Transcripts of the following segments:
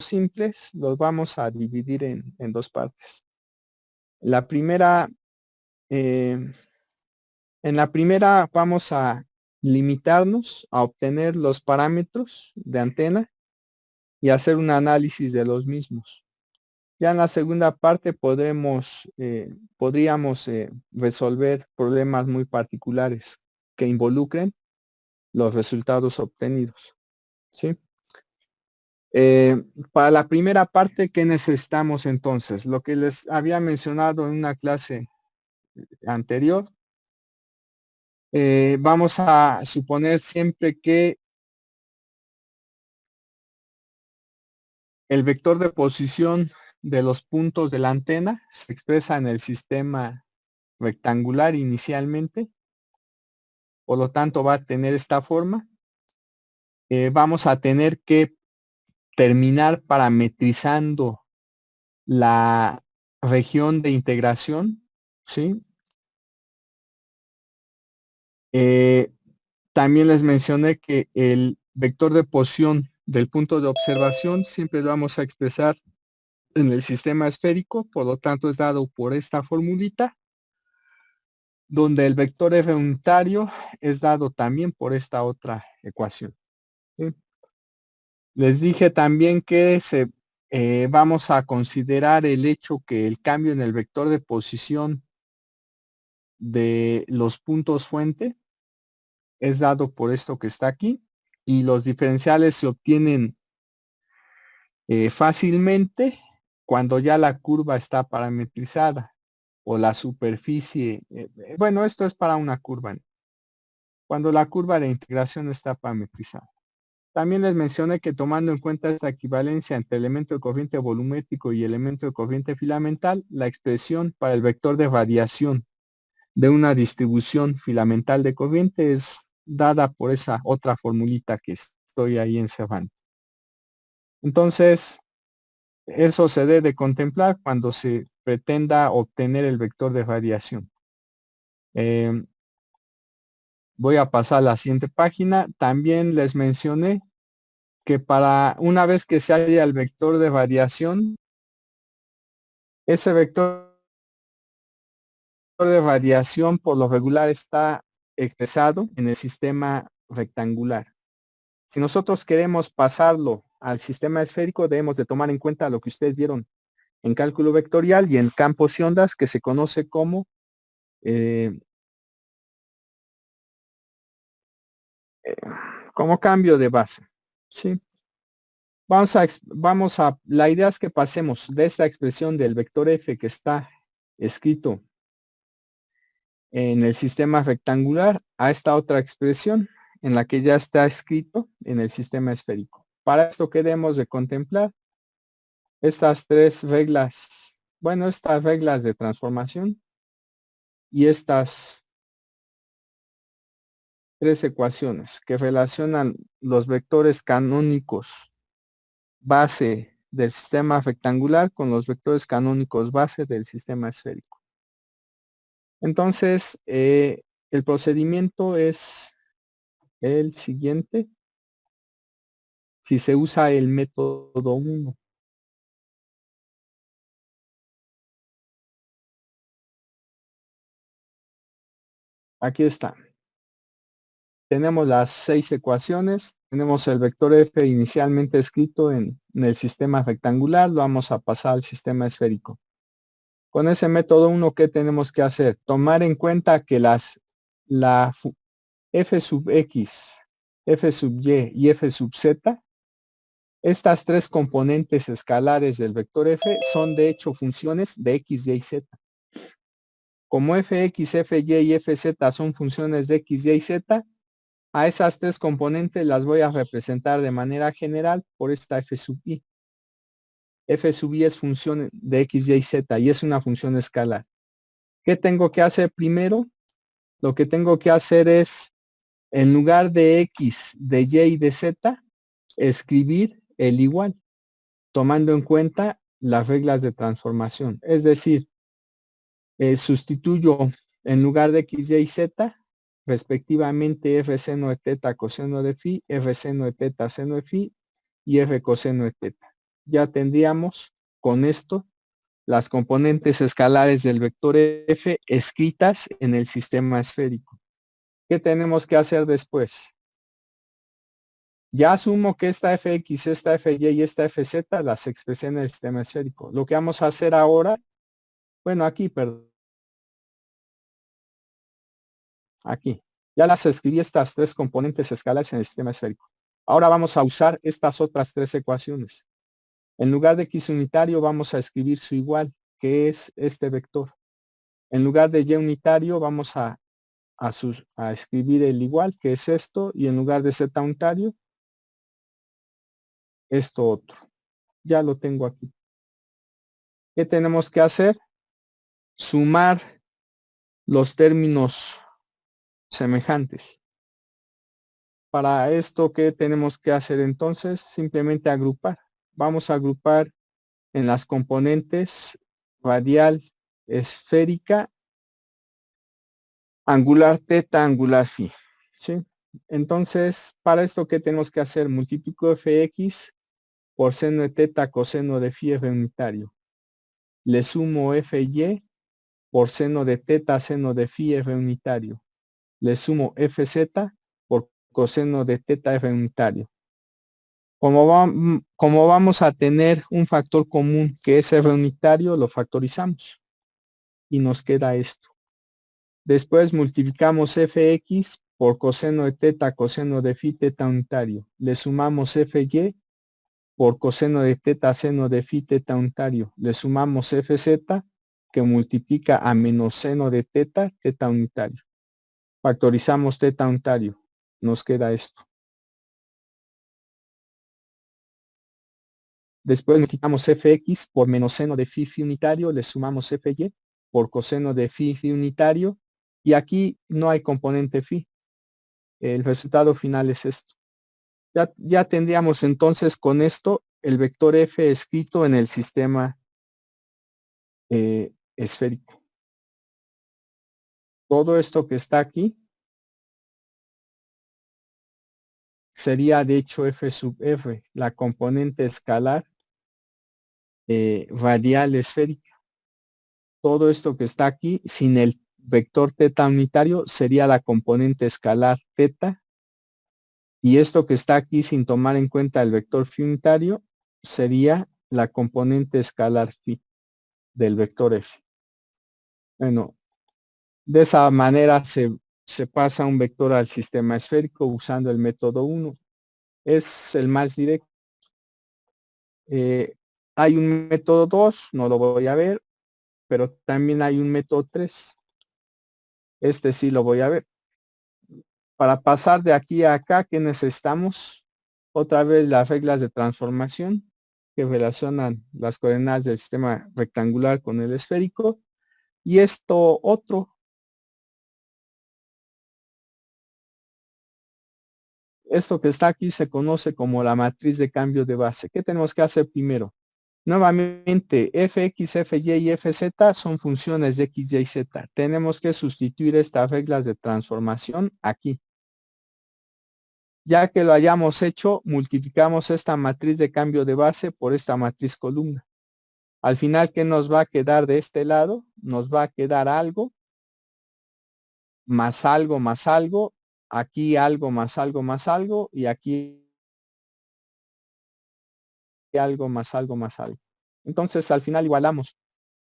simples, los vamos a dividir en dos partes. La primera, en la primera vamos a limitarnos a obtener los parámetros de antena y hacer un análisis de los mismos. Ya en la segunda parte podríamos resolver problemas muy particulares que involucren los resultados obtenidos, ¿sí? Para la primera parte, ¿qué necesitamos entonces? Lo que les había mencionado en una clase anterior, vamos a suponer siempre que el vector de posición de los puntos de la antena se expresa en el sistema rectangular inicialmente, por lo tanto va a tener esta forma. Vamos a tener que terminar parametrizando la región de integración, ¿sí? También les mencioné que el vector de posición del punto de observación siempre lo vamos a expresar en el sistema esférico, por lo tanto es dado por esta formulita, donde el vector F unitario es dado también por esta otra ecuación, ¿sí? Les dije también que vamos a considerar el hecho que el cambio en el vector de posición de los puntos fuente es dado por esto que está aquí, y los diferenciales se obtienen fácilmente cuando ya la curva está parametrizada o la superficie. Bueno, esto es para una curva, ¿no? Cuando la curva de integración está parametrizada. También les mencioné que tomando en cuenta esta equivalencia entre elemento de corriente volumétrico y elemento de corriente filamental, la expresión para el vector de radiación de una distribución filamental de corriente es dada por esa otra formulita que estoy ahí encerrando. Entonces, eso se debe contemplar cuando se pretenda obtener el vector de radiación. Voy a pasar a la siguiente página. También les mencioné que para una vez que se haya el vector de radiación, ese vector de radiación por lo regular está expresado en el sistema rectangular. Si nosotros queremos pasarlo al sistema esférico, debemos de tomar en cuenta lo que ustedes vieron en cálculo vectorial y en campos y ondas, que se conoce como cambio de base, ¿sí? La idea es que pasemos de esta expresión del vector F que está escrito en el sistema rectangular a esta otra expresión en la que ya está escrito en el sistema esférico. Para esto queremos de contemplar estas tres reglas, bueno, estas reglas de transformación y estas tres ecuaciones que relacionan los vectores canónicos base del sistema rectangular con los vectores canónicos base del sistema esférico. Entonces, el procedimiento es el siguiente. Si se usa el método 1. Aquí está. Tenemos las 6 ecuaciones. Tenemos el vector F inicialmente escrito en el sistema rectangular. Lo vamos a pasar al sistema esférico. Con ese método 1, ¿qué tenemos que hacer? Tomar en cuenta que la f sub x, f sub y y f sub z, estas tres componentes escalares del vector f son de hecho funciones de x, y y z. Como fx, fy y fz son funciones de x, y y z, a esas tres componentes las voy a representar de manera general por esta f sub i. F sub i es función de x, y z y es una función escalar. ¿Qué tengo que hacer primero? Lo que tengo que hacer es, en lugar de x, de y y de z, escribir el igual, tomando en cuenta las reglas de transformación. Es decir, sustituyo en lugar de x, y z, respectivamente f seno de teta coseno de phi, f seno de teta seno de phi y f coseno de teta. ya tendríamos con esto las componentes escalares del vector F escritas en el sistema esférico. ¿Qué tenemos que hacer después? Ya asumo que esta Fx, esta Fy y esta Fz las expresé en el sistema esférico. Lo que vamos a hacer ahora, bueno, aquí, perdón, aquí. Ya las escribí estas tres componentes escalares en el sistema esférico. Ahora vamos a usar estas otras tres ecuaciones. En lugar de x unitario vamos a escribir su igual, que es este vector. En lugar de y unitario vamos a escribir el igual, que es esto, y en lugar de z unitario, esto otro. Ya lo tengo aquí. ¿Qué tenemos que hacer? Sumar los términos semejantes. Para esto, ¿qué tenemos que hacer entonces? Simplemente agrupar. Vamos a agrupar en las componentes radial, esférica, angular teta, angular phi. ¿Sí? Entonces, para esto, ¿qué tenemos que hacer? Multiplico fx por seno de teta coseno de phi f unitario. Le sumo fy por seno de teta seno de phi f unitario. Le sumo fz por coseno de teta f unitario. Como vamos a tener un factor común que es f unitario, lo factorizamos y nos queda esto. Después multiplicamos fx por coseno de teta coseno de phi teta unitario. Le sumamos fy por coseno de teta seno de phi teta unitario. Le sumamos fz que multiplica a menos seno de teta teta unitario. Factorizamos teta unitario. Nos queda esto. Después multiplicamos fx por menos seno de phi unitario. Le sumamos fy por coseno de phi unitario. Y aquí no hay componente phi. El resultado final es esto. Ya tendríamos entonces con esto el vector f escrito en el sistema esférico. Todo esto que está aquí sería de hecho f sub f, la componente escalar radial esférica. Todo esto que está aquí sin el vector teta unitario sería la componente escalar teta. Y esto que está aquí sin tomar en cuenta el vector phi unitario sería la componente escalar phi del vector f. Bueno, de esa manera se pasa un vector al sistema esférico usando el método 1. Es el más directo. Hay un método 2, no lo voy a ver, pero también hay un método 3. Este sí lo voy a ver. Para pasar de aquí a acá, ¿qué necesitamos? Otra vez las reglas de transformación que relacionan las coordenadas del sistema rectangular con el esférico. Y esto otro. Esto que está aquí se conoce como la matriz de cambio de base. ¿Qué tenemos que hacer primero? Nuevamente, fx, fy y fz son funciones de x, y, z. Tenemos que sustituir estas reglas de transformación aquí. Ya que lo hayamos hecho, multiplicamos esta matriz de cambio de base por esta matriz columna. Al final, ¿qué nos va a quedar de este lado? Nos va a quedar algo, más algo, más algo, aquí algo, más algo, más algo, y aquí algo, más algo, más algo. Entonces, al final igualamos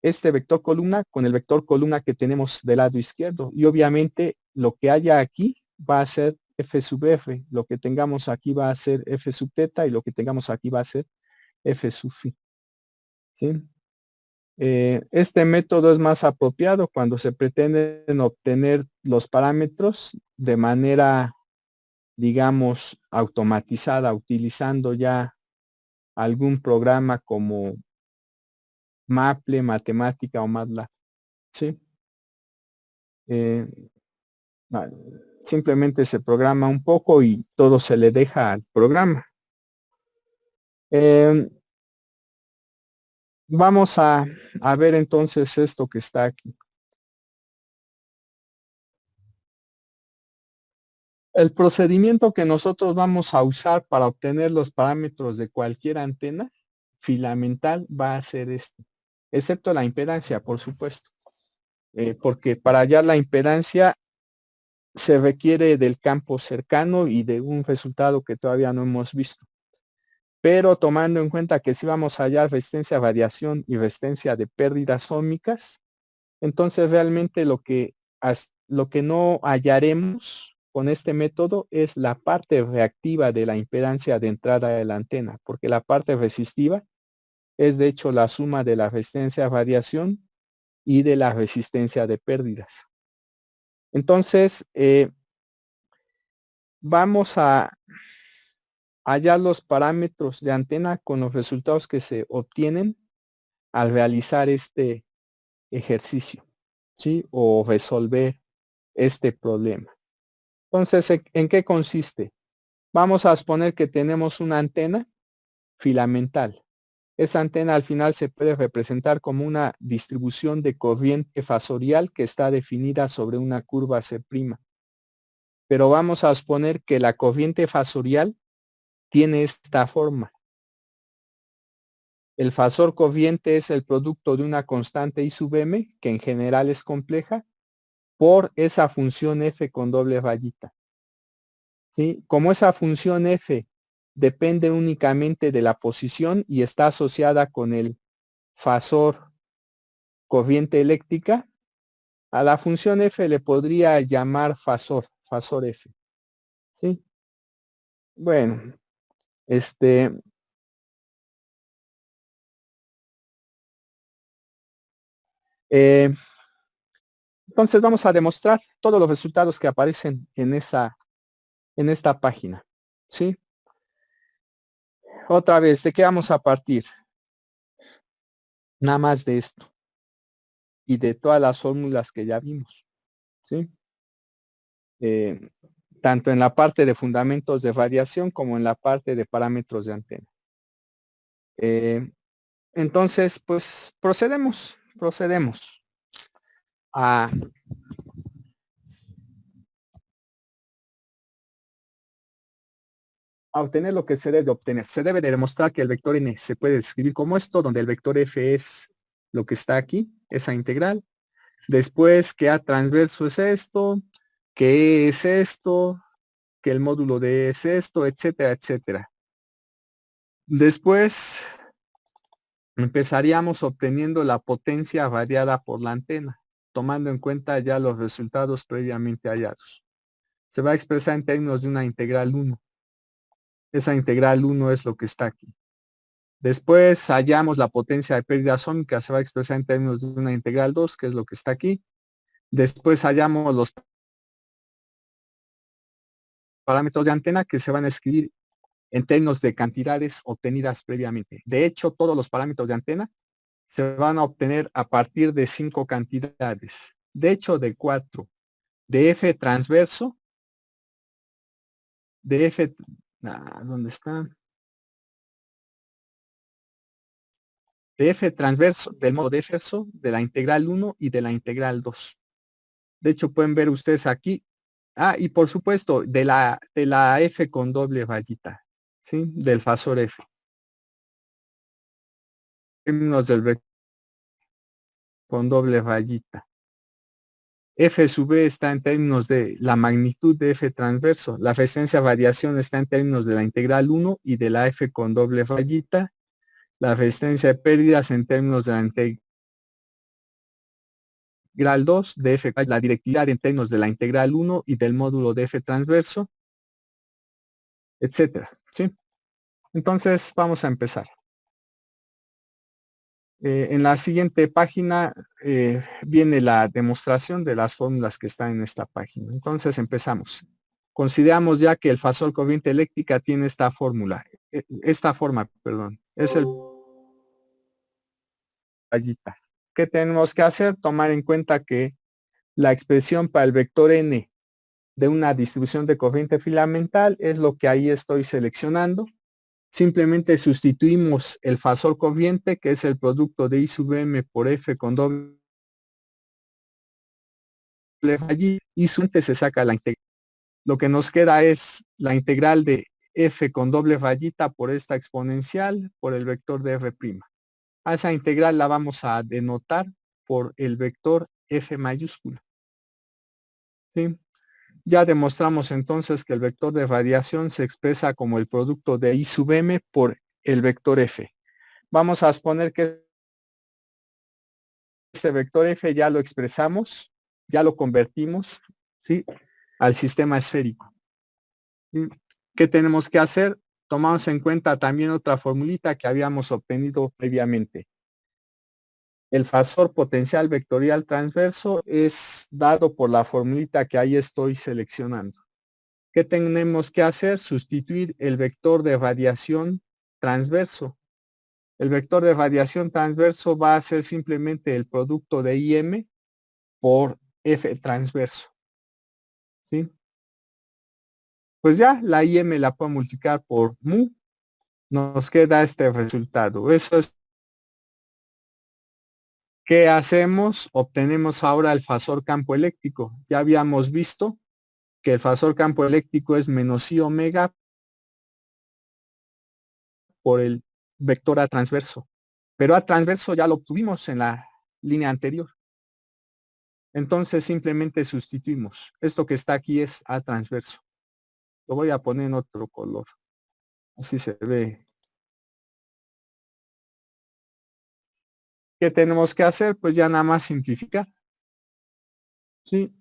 este vector columna con el vector columna que tenemos del lado izquierdo. Y obviamente lo que haya aquí va a ser f sub f. Lo que tengamos aquí va a ser f sub teta y lo que tengamos aquí va a ser f sub phi. ¿Sí? Este método es más apropiado cuando se pretenden obtener los parámetros de manera, digamos, automatizada, utilizando ya algún programa como Maple, Matemática o MATLAB. ¿Sí? Eh, Simplemente se programa un poco y todo se le deja al programa. Vamos a ver entonces esto que está aquí. El procedimiento que nosotros vamos a usar para obtener los parámetros de cualquier antena filamental va a ser este, excepto la impedancia, por supuesto, porque para hallar la impedancia se requiere del campo cercano y de un resultado que todavía no hemos visto. Pero tomando en cuenta que si vamos a hallar resistencia a variación y resistencia de pérdidas óhmicas, entonces realmente lo que no hallaremos con este método es la parte reactiva de la impedancia de entrada de la antena, porque la parte resistiva es de hecho la suma de la resistencia a variación y de la resistencia de pérdidas. Entonces, vamos a hallar los parámetros de antena con los resultados que se obtienen al realizar este ejercicio, ¿sí? O resolver este problema. Entonces, ¿en qué consiste? Vamos a suponer que tenemos una antena filamental. Esa antena al final se puede representar como una distribución de corriente fasorial que está definida sobre una curva C'. Pero vamos a suponer que la corriente fasorial tiene esta forma. El fasor corriente es el producto de una constante I sub m, que en general es compleja, por esa función f con doble rayita. ¿Sí? Como esa función f depende únicamente de la posición y está asociada con el fasor corriente eléctrica, a la función f le podría llamar fasor f. ¿Sí? Bueno, eh, entonces vamos a demostrar todos los resultados que aparecen en esta página. ¿Sí? Otra vez, ¿de qué vamos a partir? Nada más de esto y de todas las fórmulas que ya vimos. ¿Sí? Tanto en la parte de fundamentos de radiación como en la parte de parámetros de antena. Entonces, pues procedemos a obtener lo que se debe obtener. Se debe de demostrar que el vector n se puede escribir como esto, donde el vector f es lo que está aquí, esa integral. Después que A transverso es esto, que E es esto, que el módulo de E es esto, etcétera, etcétera. Después empezaríamos obteniendo la potencia variada por la antena, tomando en cuenta ya los resultados previamente hallados. Se va a expresar en términos de una integral 1. Esa integral 1 es lo que está aquí. Después hallamos la potencia de pérdidas óhmicas, se va a expresar en términos de una integral 2, que es lo que está aquí. Después hallamos los parámetros de antena que se van a escribir en términos de cantidades obtenidas previamente. De hecho, todos los parámetros de antena se van a obtener a partir de 5 cantidades. De hecho, de 4. De F transverso, de F, ¿dónde está? De F transverso, del modo de F transverso, de la integral 1 y de la integral 2. De hecho, pueden ver ustedes aquí. Y por supuesto, de la F con doble rayita, ¿sí? Del fasor F. Términos del vector con doble rayita. F sub E está en términos de la magnitud de F transverso. La resistencia a variación está en términos de la integral 1 y de la F con doble rayita. La resistencia de pérdidas en términos de la integral 2 de F, la directividad en términos de la integral 1 y del módulo de F transverso, etcétera. ¿Sí? Entonces vamos a empezar. En la siguiente página viene la demostración de las fórmulas que están en esta página. Entonces empezamos. Consideramos ya que el fasor corriente eléctrica tiene esta fórmula, es el rayita. ¿Qué tenemos que hacer? Tomar en cuenta que la expresión para el vector n de una distribución de corriente filamental es lo que ahí estoy seleccionando. Simplemente sustituimos el fasor corriente, que es el producto de I sub m por F con doble rayita, y se saca la integral. Lo que nos queda es la integral de f con doble rayita por esta exponencial por el vector de f'. A esa integral la vamos a denotar por el vector f mayúscula. ¿Sí? Ya demostramos entonces que el vector de radiación se expresa como el producto de I sub m por el vector f. Vamos a suponer que este vector f ya lo expresamos, ya lo convertimos, ¿sí?, al sistema esférico. ¿Sí? ¿Qué tenemos que hacer? Tomamos en cuenta también otra formulita que habíamos obtenido previamente. El fasor potencial vectorial transverso es dado por la formulita que ahí estoy seleccionando. ¿Qué tenemos que hacer? Sustituir el vector de radiación transverso. El vector de radiación transverso va a ser simplemente el producto de IM por F transverso. ¿Sí? Pues ya la IM la puedo multiplicar por mu. Nos queda este resultado. Eso es. ¿Qué hacemos? Obtenemos ahora el fasor campo eléctrico. Ya habíamos visto que el fasor campo eléctrico es menos I omega por el vector A transverso. Pero A transverso ya lo obtuvimos en la línea anterior. Entonces simplemente sustituimos. Esto que está aquí es A transverso. Lo voy a poner en otro color. Así se ve. ¿Qué tenemos que hacer? Pues ya nada más simplificar. ¿Sí?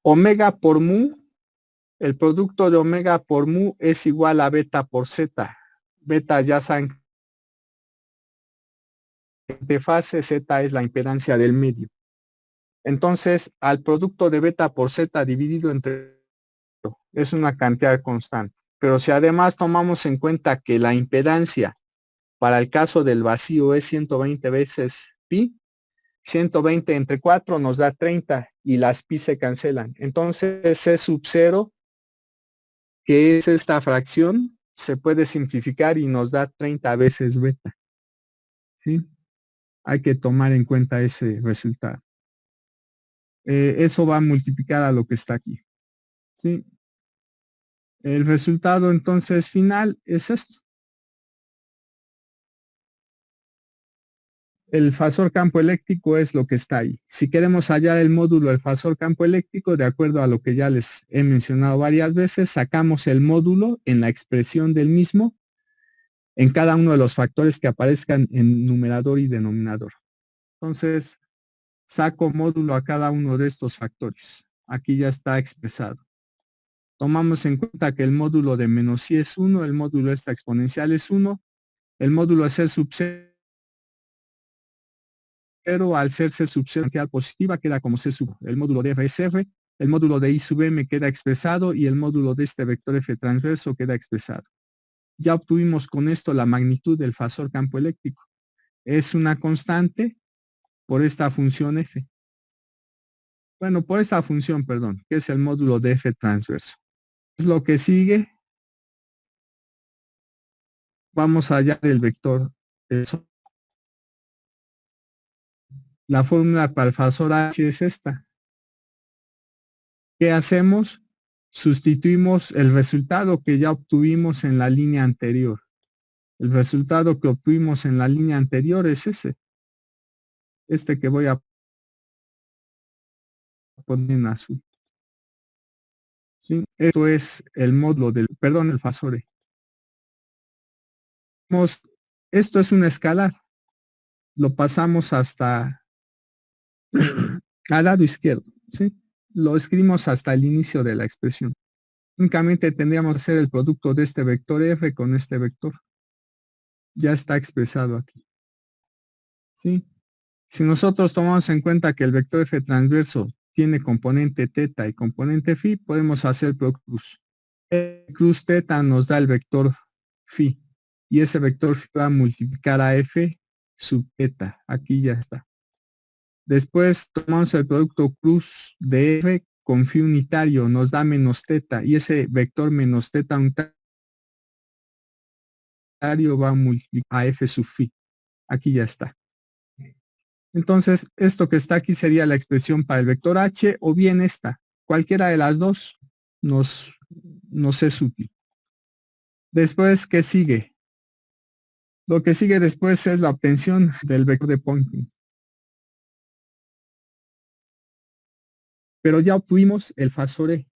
Omega por mu, el producto de omega por mu es igual a beta por zeta. Beta ya saben de fase, zeta es la impedancia del medio. Entonces, al producto de beta por zeta dividido entre es una cantidad constante. Pero si además tomamos en cuenta que la impedancia para el caso del vacío es 120 veces pi, 120 entre 4 nos da 30 y las pi se cancelan. Entonces C sub 0, que es esta fracción, se puede simplificar y nos da 30 veces beta. ¿Sí? Hay que tomar en cuenta ese resultado. Eso va a multiplicar a lo que está aquí. ¿Sí? El resultado entonces final es esto. El fasor campo eléctrico es lo que está ahí. Si queremos hallar el módulo del fasor campo eléctrico, de acuerdo a lo que ya les he mencionado varias veces, sacamos el módulo en la expresión del mismo en cada uno de los factores que aparezcan en numerador y denominador. Entonces, saco módulo a cada uno de estos factores. Aquí ya está expresado. Tomamos en cuenta que el módulo de menos i es 1, el módulo de esta exponencial es 1, el módulo de C sub 0 al ser C sub 0 cantidad positiva queda como C sub, el módulo de F es R, el módulo de I sub M queda expresado y el módulo de este vector F transverso queda expresado. Ya obtuvimos con esto la magnitud del fasor campo eléctrico. Es una constante por esta función F. Bueno, por esta función, perdón, que es el módulo de F transverso. Es lo que sigue. Vamos a hallar el vector. La fórmula para el fasor H es esta. ¿Qué hacemos? Sustituimos el resultado que ya obtuvimos en la línea anterior. El resultado que obtuvimos en la línea anterior es ese. Este que voy a poner en azul. ¿Sí? Esto es el módulo del, perdón, el fasor E. Esto es un escalar. Lo pasamos hasta al lado izquierdo. ¿Sí? Lo escribimos hasta el inicio de la expresión. Únicamente tendríamos que hacer el producto de este vector F con este vector. Ya está expresado aquí. ¿Sí? Si nosotros tomamos en cuenta que el vector F transverso tiene componente teta y componente phi, podemos hacer product cruz. Cruz teta nos da el vector phi. Y ese vector phi va a multiplicar a F sub teta. Aquí ya está. Después tomamos el producto cruz de F con phi unitario, nos da menos teta. Y ese vector menos teta unitario va a multiplicar a F sub phi. Aquí ya está. Entonces, esto que está aquí sería la expresión para el vector H o bien esta. Cualquiera de las dos nos es útil. Después, ¿qué sigue? Lo que sigue después es la obtención del vector de Poynting. Pero ya obtuvimos el fasor E.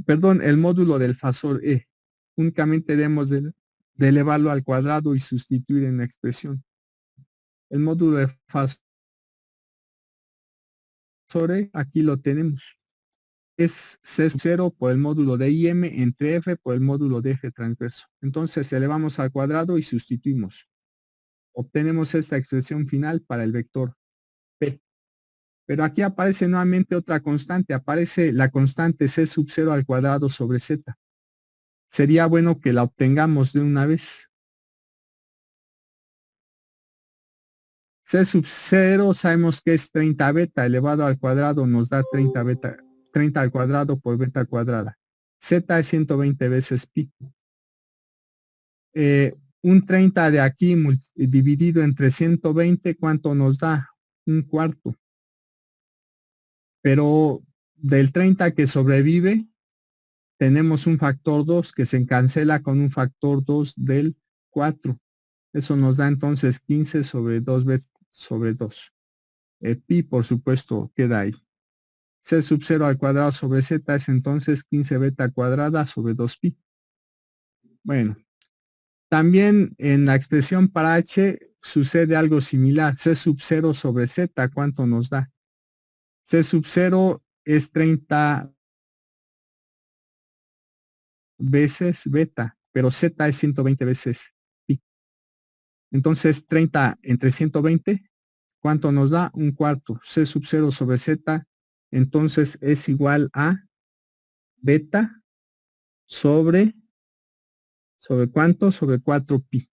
Perdón, el módulo del fasor E. Únicamente debemos de elevarlo al cuadrado y sustituir en la expresión. El módulo de fasor E, aquí lo tenemos. Es C sub 0 por el módulo de IM entre F por el módulo de F transverso. Entonces elevamos al cuadrado y sustituimos. Obtenemos esta expresión final para el vector P. Pero aquí aparece nuevamente otra constante. Aparece la constante C sub 0 al cuadrado sobre Z. Sería bueno que la obtengamos de una vez. C sub 0 sabemos que es 30 beta elevado al cuadrado nos da 30 beta, 30 al cuadrado por beta cuadrada. Z es 120 veces pi. Un 30 de aquí dividido entre 120, ¿cuánto nos da? Un cuarto. Pero del 30 que sobrevive, tenemos un factor 2 que se cancela con un factor 2 del 4. Eso nos da entonces 15 sobre 2 sobre 2. Pi, por supuesto, queda ahí. C sub 0 al cuadrado sobre Z es entonces 15 beta cuadrada sobre 2pi. Bueno, también en la expresión para H sucede algo similar. C sub 0 sobre Z, ¿cuánto nos da? C sub 0 es 30 veces beta, pero Z es 120 veces pi. Entonces 30 entre 120, ¿cuánto nos da? Un cuarto. C sub 0 sobre Z, entonces es igual a beta sobre ¿cuánto? Sobre 4pi.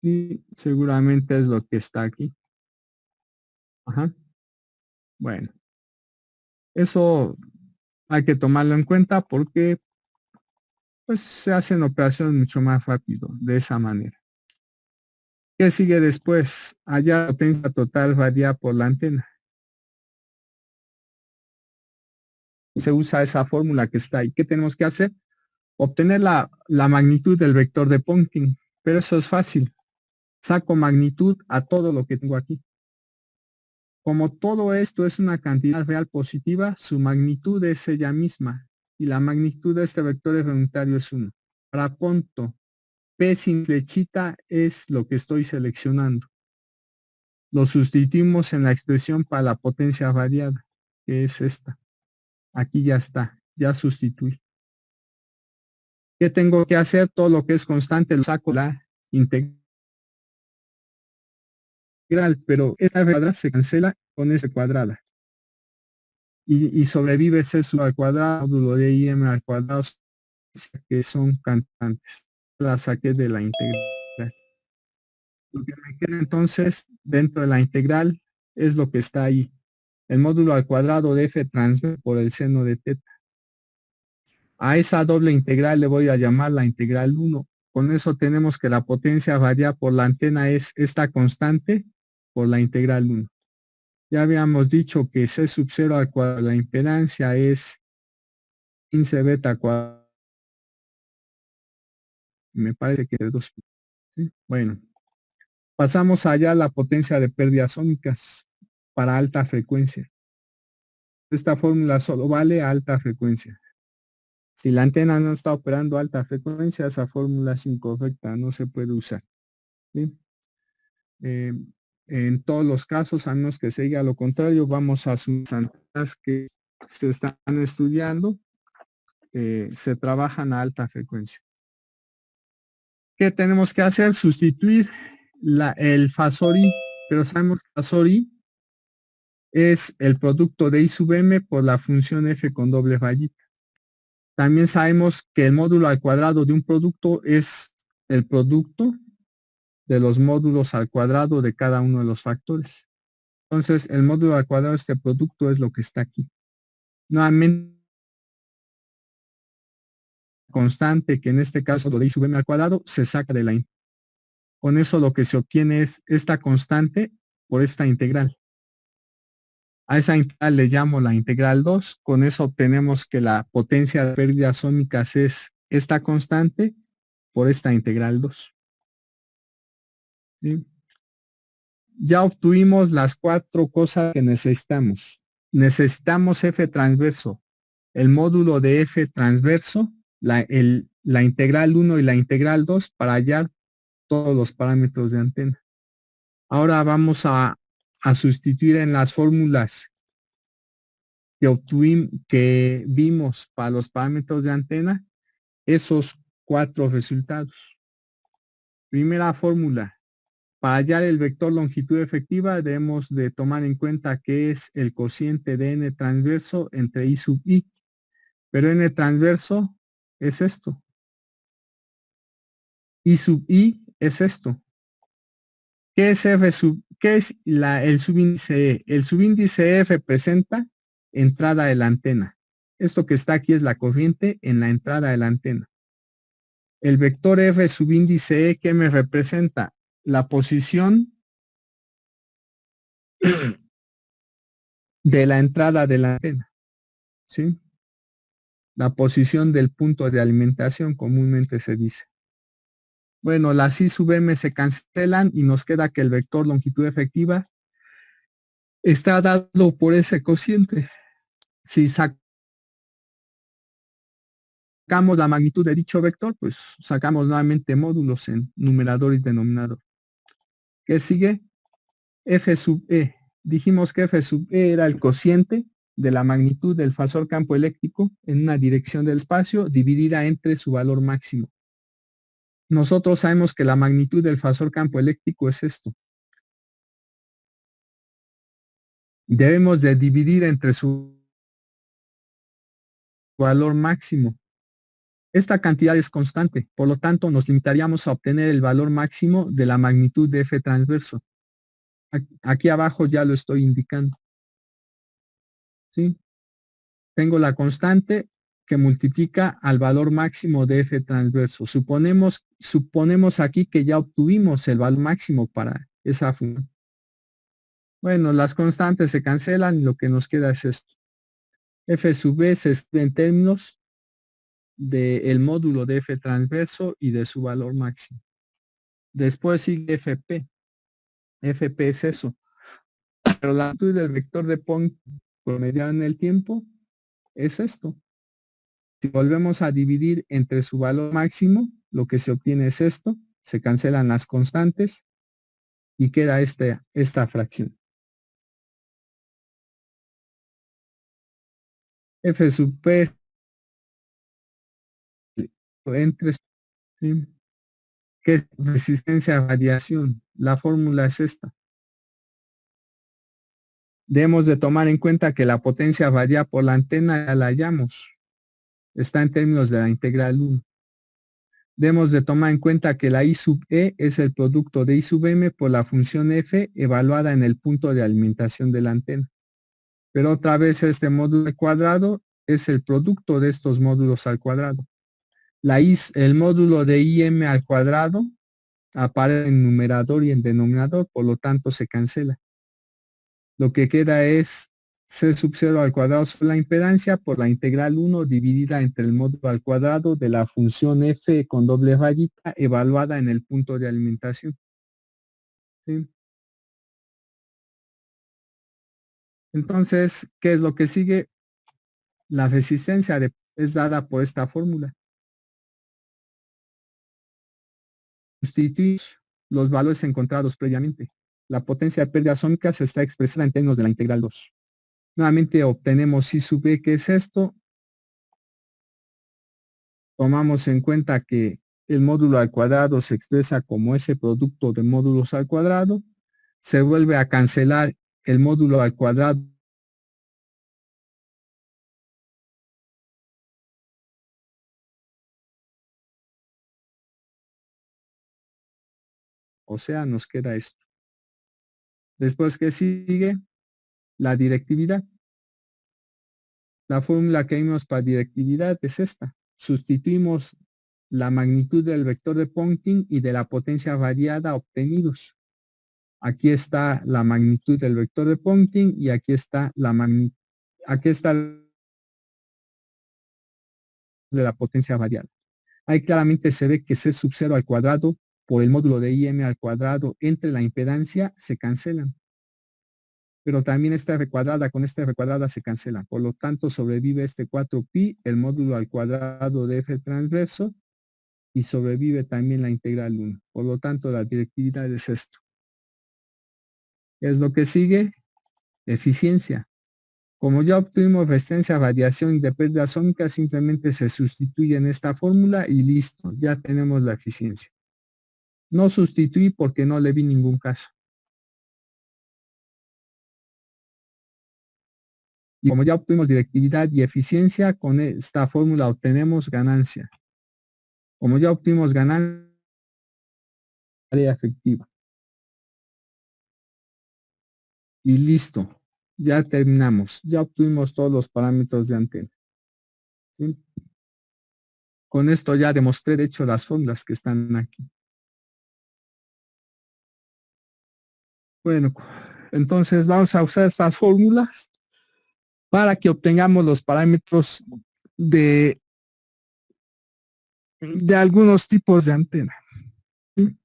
Y seguramente es lo que está aquí. Ajá. Bueno, eso hay que tomarlo en cuenta porque pues se hacen operaciones mucho más rápido de esa manera. ¿Qué sigue después? Allá la potencia total varía por la antena. Se usa esa fórmula que está ahí. ¿Qué tenemos que hacer? Obtener la magnitud del vector de Poynting. Pero eso es fácil. Saco magnitud a todo lo que tengo aquí. Como todo esto es una cantidad real positiva, su magnitud es ella misma. Y la magnitud de este vector unitario es 1. Para punto, P sin flechita es lo que estoy seleccionando. Lo sustituimos en la expresión para la potencia variada, que es esta. Aquí ya está, ya sustituí. ¿Qué tengo que hacer? Todo lo que es constante lo saco la integral, pero esta cuadrada se cancela con esta cuadrada. Y sobrevive C sub al cuadrado, módulo de IM al cuadrado, que son constantes. La saqué de la integral. Lo que me queda entonces dentro de la integral es lo que está ahí. El módulo al cuadrado de f transverso por el seno de teta. A esa doble integral le voy a llamar la integral 1. Con eso tenemos que la potencia variada por la antena es esta constante por la integral 1. Ya habíamos dicho que C sub 0 al cuadrado, la impedancia es 15 beta cuadrado. Me parece que es 2. ¿Sí? Bueno, pasamos allá a la potencia de pérdidas sónicas para alta frecuencia. Esta fórmula solo vale a alta frecuencia. Si la antena no está operando a alta frecuencia, esa fórmula es incorrecta, no se puede usar. ¿Sí? En todos los casos, a menos que se diga lo contrario, vamos a sus antenas que se están estudiando, se trabajan a alta frecuencia. ¿Qué tenemos que hacer? Sustituir el fasor I, pero sabemos que fasor I es el producto de I sub m por la función f con doble rayita. También sabemos que el módulo al cuadrado de un producto es el producto de los módulos al cuadrado de cada uno de los factores. Entonces, el módulo al cuadrado de este producto es lo que está aquí. Nuevamente, constante, que en este caso lo de I sub m al cuadrado, se saca de la integral. Con eso lo que se obtiene es esta constante por esta integral. A esa integral le llamo la integral 2. Con eso obtenemos que la potencia de pérdidas sónicas es esta constante por esta integral 2. ¿Sí? Ya obtuvimos las 4 cosas que necesitamos. Necesitamos F transverso, el módulo de F transverso, la integral 1 y la integral 2 para hallar todos los parámetros de antena. Ahora vamos a sustituir en las fórmulas que vimos para los parámetros de antena esos 4 resultados. Primera fórmula. Para hallar el vector longitud efectiva debemos de tomar en cuenta que es el cociente de n transverso entre i sub i. Pero n transverso es esto. I sub i es esto. ¿Qué es qué es el subíndice E? El subíndice E representa entrada de la antena. Esto que está aquí es la corriente en la entrada de la antena. El vector F subíndice E, ¿qué me representa? La posición de la entrada de la antena. ¿Sí? La posición del punto de alimentación comúnmente se dice. Bueno, las I sub m se cancelan y nos queda que el vector longitud efectiva está dado por ese cociente. Si sacamos la magnitud de dicho vector, pues sacamos nuevamente módulos en numerador y denominador. ¿Qué sigue? F sub E. Dijimos que F sub E era el cociente de la magnitud del fasor campo eléctrico en una dirección del espacio dividida entre su valor máximo. Nosotros sabemos que la magnitud del fasor campo eléctrico es esto. Debemos de dividir entre su valor máximo. Esta cantidad es constante, por lo tanto nos limitaríamos a obtener el valor máximo de la magnitud de F transverso. Aquí abajo ya lo estoy indicando. ¿Sí? Tengo la constante que multiplica al valor máximo de F transverso. Suponemos aquí que ya obtuvimos el valor máximo para esa función. Bueno, las constantes se cancelan y lo que nos queda es esto. F sub B se escribe en términos del módulo de F transverso y de su valor máximo. Después sigue FP. FP es eso. Pero la amplitud del vector de Point promediado en el tiempo es esto. Si volvemos a dividir entre su valor máximo, lo que se obtiene es esto. Se cancelan las constantes y queda esta fracción. F sub P entre, ¿sí? ¿Qué es resistencia a radiación? La fórmula es esta. Debemos de tomar en cuenta que la potencia variada por la antena ya la hallamos. Está en términos de la integral 1. Debemos de tomar en cuenta que la I sub E es el producto de I sub M por la función F evaluada en el punto de alimentación de la antena. Pero otra vez este módulo al cuadrado es el producto de estos módulos al cuadrado. El módulo de IM al cuadrado aparece en numerador y en denominador, por lo tanto se cancela. Lo que queda es C sub 0 al cuadrado sobre la impedancia por la integral 1 dividida entre el módulo al cuadrado de la función F con doble rayita evaluada en el punto de alimentación. ¿Sí? Entonces, ¿qué es lo que sigue? La resistencia es dada por esta fórmula. Sustituir los valores encontrados previamente. La potencia de pérdidas sónicas está expresada en términos de la integral 2. Nuevamente obtenemos I sub E, que es esto. Tomamos en cuenta que el módulo al cuadrado se expresa como ese producto de módulos al cuadrado. Se vuelve a cancelar el módulo al cuadrado. O sea, nos queda esto. Después, ¿qué sigue? La directividad. La fórmula que vimos para directividad es esta. Sustituimos la magnitud del vector de Poynting y de la potencia variada obtenidos. Aquí está la magnitud del vector de Poynting y aquí está la magnitud, aquí está de la potencia variable. Ahí claramente se ve que C sub 0 al cuadrado por el módulo de IM al cuadrado entre la impedancia se cancelan. Pero también esta R cuadrada con esta R cuadrada se cancela. Por lo tanto, sobrevive este 4pi, el módulo al cuadrado de F transverso, y sobrevive también la integral 1. Por lo tanto, la directividad es esto. ¿Qué es lo que sigue? Eficiencia. Como ya obtuvimos resistencia a radiación de pérdida sónica, simplemente se sustituye en esta fórmula y listo, ya tenemos la eficiencia. No sustituí porque no le vi ningún caso. Y como ya obtuvimos directividad y eficiencia, con esta fórmula obtenemos ganancia. Como ya obtuvimos ganancia, área efectiva. Y listo, ya terminamos. Ya obtuvimos todos los parámetros de antena. ¿Sí? Con esto ya demostré, de hecho, las fórmulas que están aquí. Bueno, entonces vamos a usar estas fórmulas para que obtengamos los parámetros de algunos tipos de antena. ¿Sí?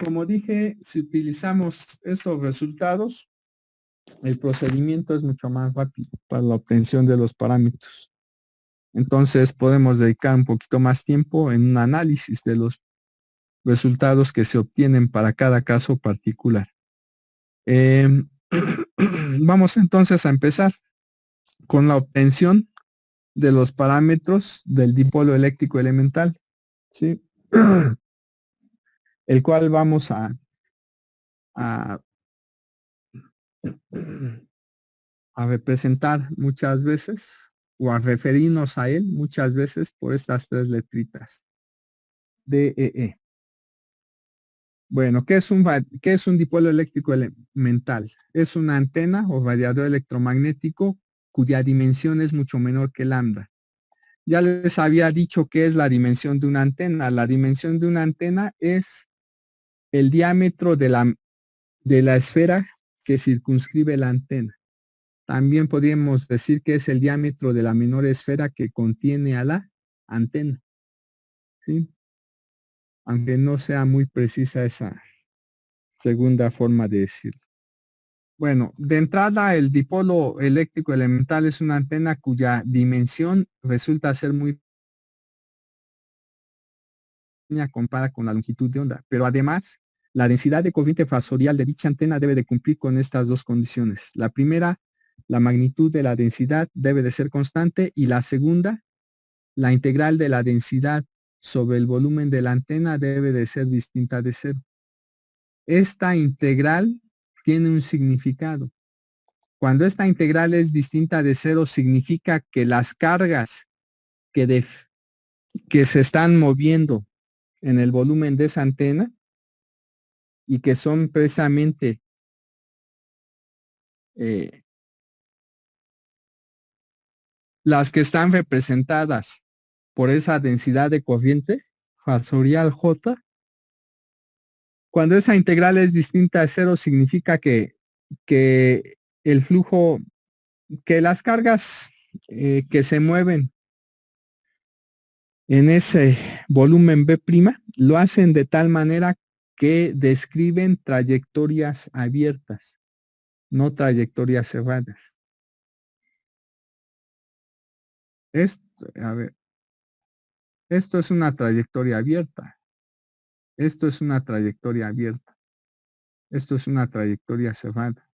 Como dije, si utilizamos estos resultados, el procedimiento es mucho más rápido para la obtención de los parámetros. Entonces podemos dedicar un poquito más tiempo en un análisis de los resultados que se obtienen para cada caso particular. Vamos entonces a empezar con la obtención de los parámetros del dipolo eléctrico elemental, ¿sí? El cual vamos a representar muchas veces o a referirnos a él muchas veces por estas tres letritas. DEE. Bueno, ¿qué es un dipolo eléctrico elemental? Es una antena o radiador electromagnético cuya dimensión es mucho menor que lambda. Ya les había dicho qué es la dimensión de una antena. La dimensión de una antena es el diámetro de la esfera que circunscribe la antena. También podríamos decir que es el diámetro de la menor esfera que contiene a la antena. ¿Sí? Aunque no sea muy precisa esa segunda forma de decirlo. Bueno, de entrada el dipolo eléctrico elemental es una antena cuya dimensión resulta ser muy pequeña comparada con la longitud de onda, pero además la densidad de corriente fasorial de dicha antena debe de cumplir con estas dos condiciones. La primera, la magnitud de la densidad debe de ser constante, y la segunda, la integral de la densidad sobre el volumen de la antena debe de ser distinta de cero. Esta integral tiene un significado. Cuando esta integral es distinta de cero, significa que las cargas que se están moviendo en el volumen de esa antena y que son precisamente las que están representadas por esa densidad de corriente fasorial J, cuando esa integral es distinta de cero, significa que el flujo, que las cargas que se mueven en ese volumen B', lo hacen de tal manera que describen trayectorias abiertas, no trayectorias cerradas. Esto es una trayectoria abierta. Esto es una trayectoria abierta. Esto es una trayectoria cerrada.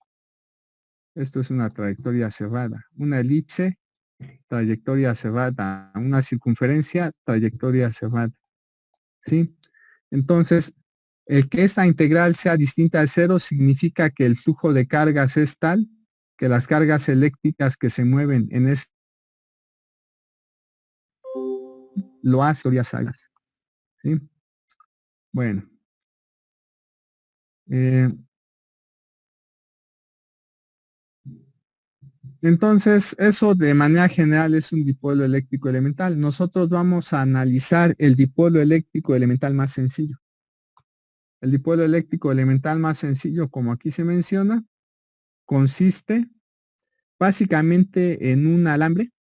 Esto es una trayectoria cerrada. Una elipse, trayectoria cerrada. Una circunferencia, trayectoria cerrada. ¿Sí? Entonces, el que esta integral sea distinta de cero significa que el flujo de cargas es tal que las cargas eléctricas que se mueven en este lo hace trayectorias alas. ¿Sí? Bueno. Entonces, eso de manera general es un dipolo eléctrico elemental. Nosotros vamos a analizar el dipolo eléctrico elemental más sencillo. El dipolo eléctrico elemental más sencillo, como aquí se menciona, consiste básicamente en un alambre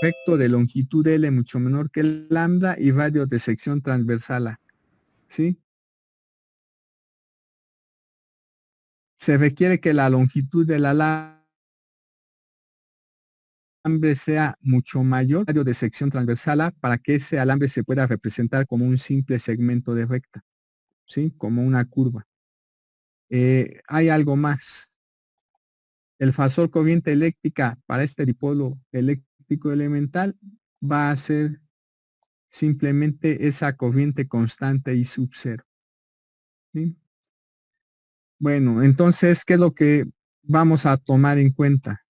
recto de longitud L mucho menor que el lambda y radio de sección transversal A, ¿sí? Se requiere que la longitud del alambre sea mucho mayor, radio de sección transversal A, para que ese alambre se pueda representar como un simple segmento de recta, ¿sí? Como una curva. Hay algo más. El fasor corriente eléctrica para este dipolo eléctrico elemental va a ser simplemente esa corriente constante I sub 0. ¿Sí? Bueno, entonces, ¿qué es lo que vamos a tomar en cuenta?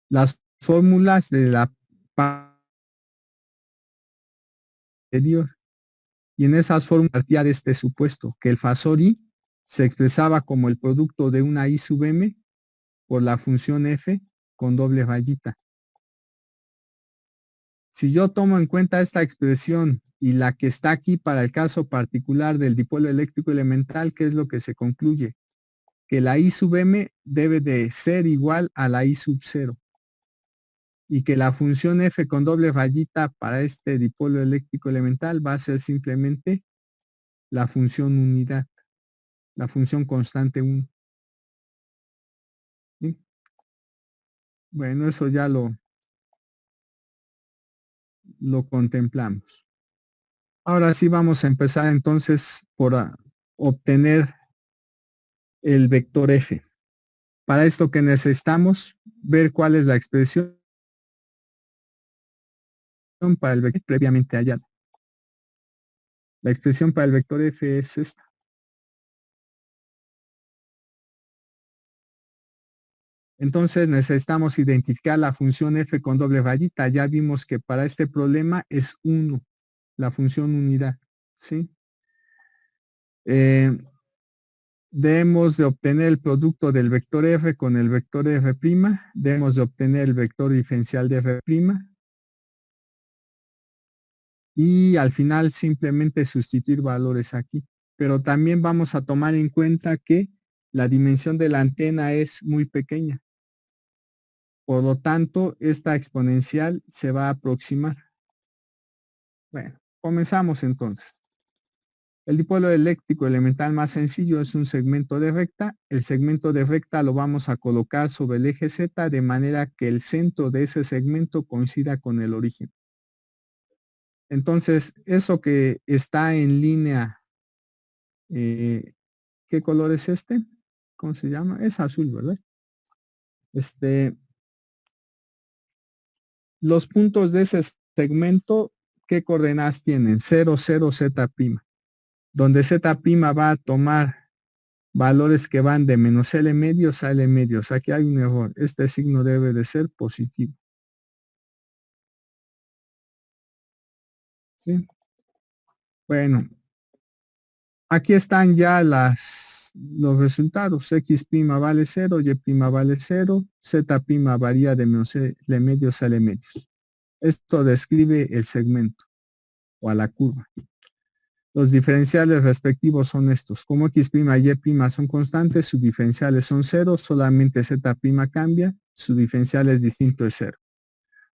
Las fórmulas de la anterior. Y en esas fórmulas partía de este supuesto, que el fasor I se expresaba como el producto de una I sub m por la función f con doble rayita. Si yo tomo en cuenta esta expresión y la que está aquí para el caso particular del dipolo eléctrico elemental, ¿qué es lo que se concluye? Que la I sub m debe de ser igual a la I sub 0. Y que la función f con doble rayita para este dipolo eléctrico elemental va a ser simplemente la función unidad, la función constante 1. ¿Sí? Bueno, eso ya lo contemplamos. Ahora sí vamos a empezar entonces por obtener el vector f. Para esto que necesitamos ver cuál es la expresión para el vector previamente hallado. La expresión para el vector f es esta. Entonces necesitamos identificar la función f con doble rayita. Ya vimos que para este problema es 1, la función unidad, ¿sí? Debemos de obtener el producto del vector f con el vector f', debemos de obtener el vector diferencial de f', y al final simplemente sustituir valores aquí. Pero también vamos a tomar en cuenta que la dimensión de la antena es muy pequeña. Por lo tanto, esta exponencial se va a aproximar. Bueno, comenzamos entonces. El dipolo eléctrico elemental más sencillo es un segmento de recta. El segmento de recta lo vamos a colocar sobre el eje Z de manera que el centro de ese segmento coincida con el origen. Entonces, eso que está en línea, ¿qué color es este? ¿Cómo se llama? Es azul, ¿verdad? Los puntos de ese segmento, ¿qué coordenadas tienen? 0, 0, Z'. Donde Z' va a tomar valores que van de menos L medios a L medios. Aquí hay un error. Este signo debe de ser positivo. ¿Sí? Bueno, aquí están ya los resultados. X' vale 0, Y' vale 0, Z' varía de menos L medios a L medios. Esto describe el segmento o a la curva. Los diferenciales respectivos son estos. Como X', Y' son constantes, sus diferenciales son 0, solamente Z' cambia, su diferencial es distinto de 0.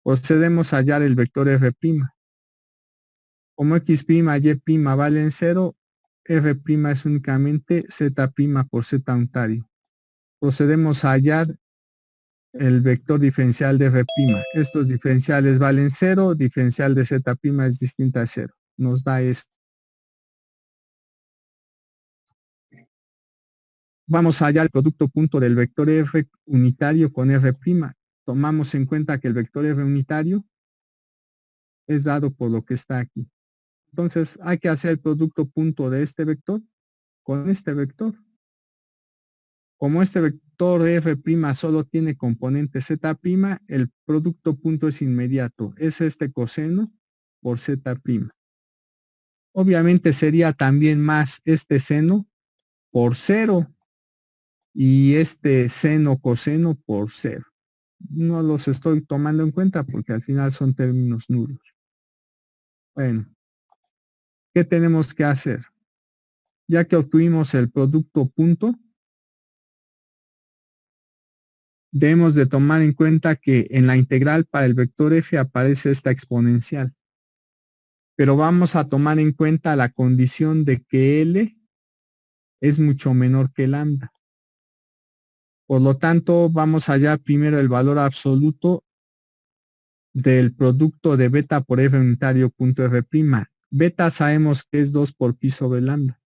Procedemos a hallar el vector R'. Como X', Y' valen 0, R' es únicamente Z' por Z unitario. Procedemos a hallar el vector diferencial de R'. Estos diferenciales valen 0, diferencial de Z' es distinta a 0. Nos da esto. Vamos a hallar el producto punto del vector R unitario con R'. Tomamos en cuenta que el vector R unitario es dado por lo que está aquí. Entonces hay que hacer el producto punto de este vector con este vector. Como este vector R' solo tiene componente Z', el producto punto es inmediato. Es este coseno por Z'. Obviamente sería también más este seno por 0 y este seno coseno por 0. No los estoy tomando en cuenta porque al final son términos nulos. Bueno, ¿qué tenemos que hacer? Ya que obtuvimos el producto punto, debemos de tomar en cuenta que en la integral para el vector f aparece esta exponencial. Pero vamos a tomar en cuenta la condición de que L es mucho menor que lambda. Por lo tanto, vamos a hallar primero el valor absoluto del producto de beta por f unitario punto f'. Beta sabemos que es 2 por pi sobre lambda.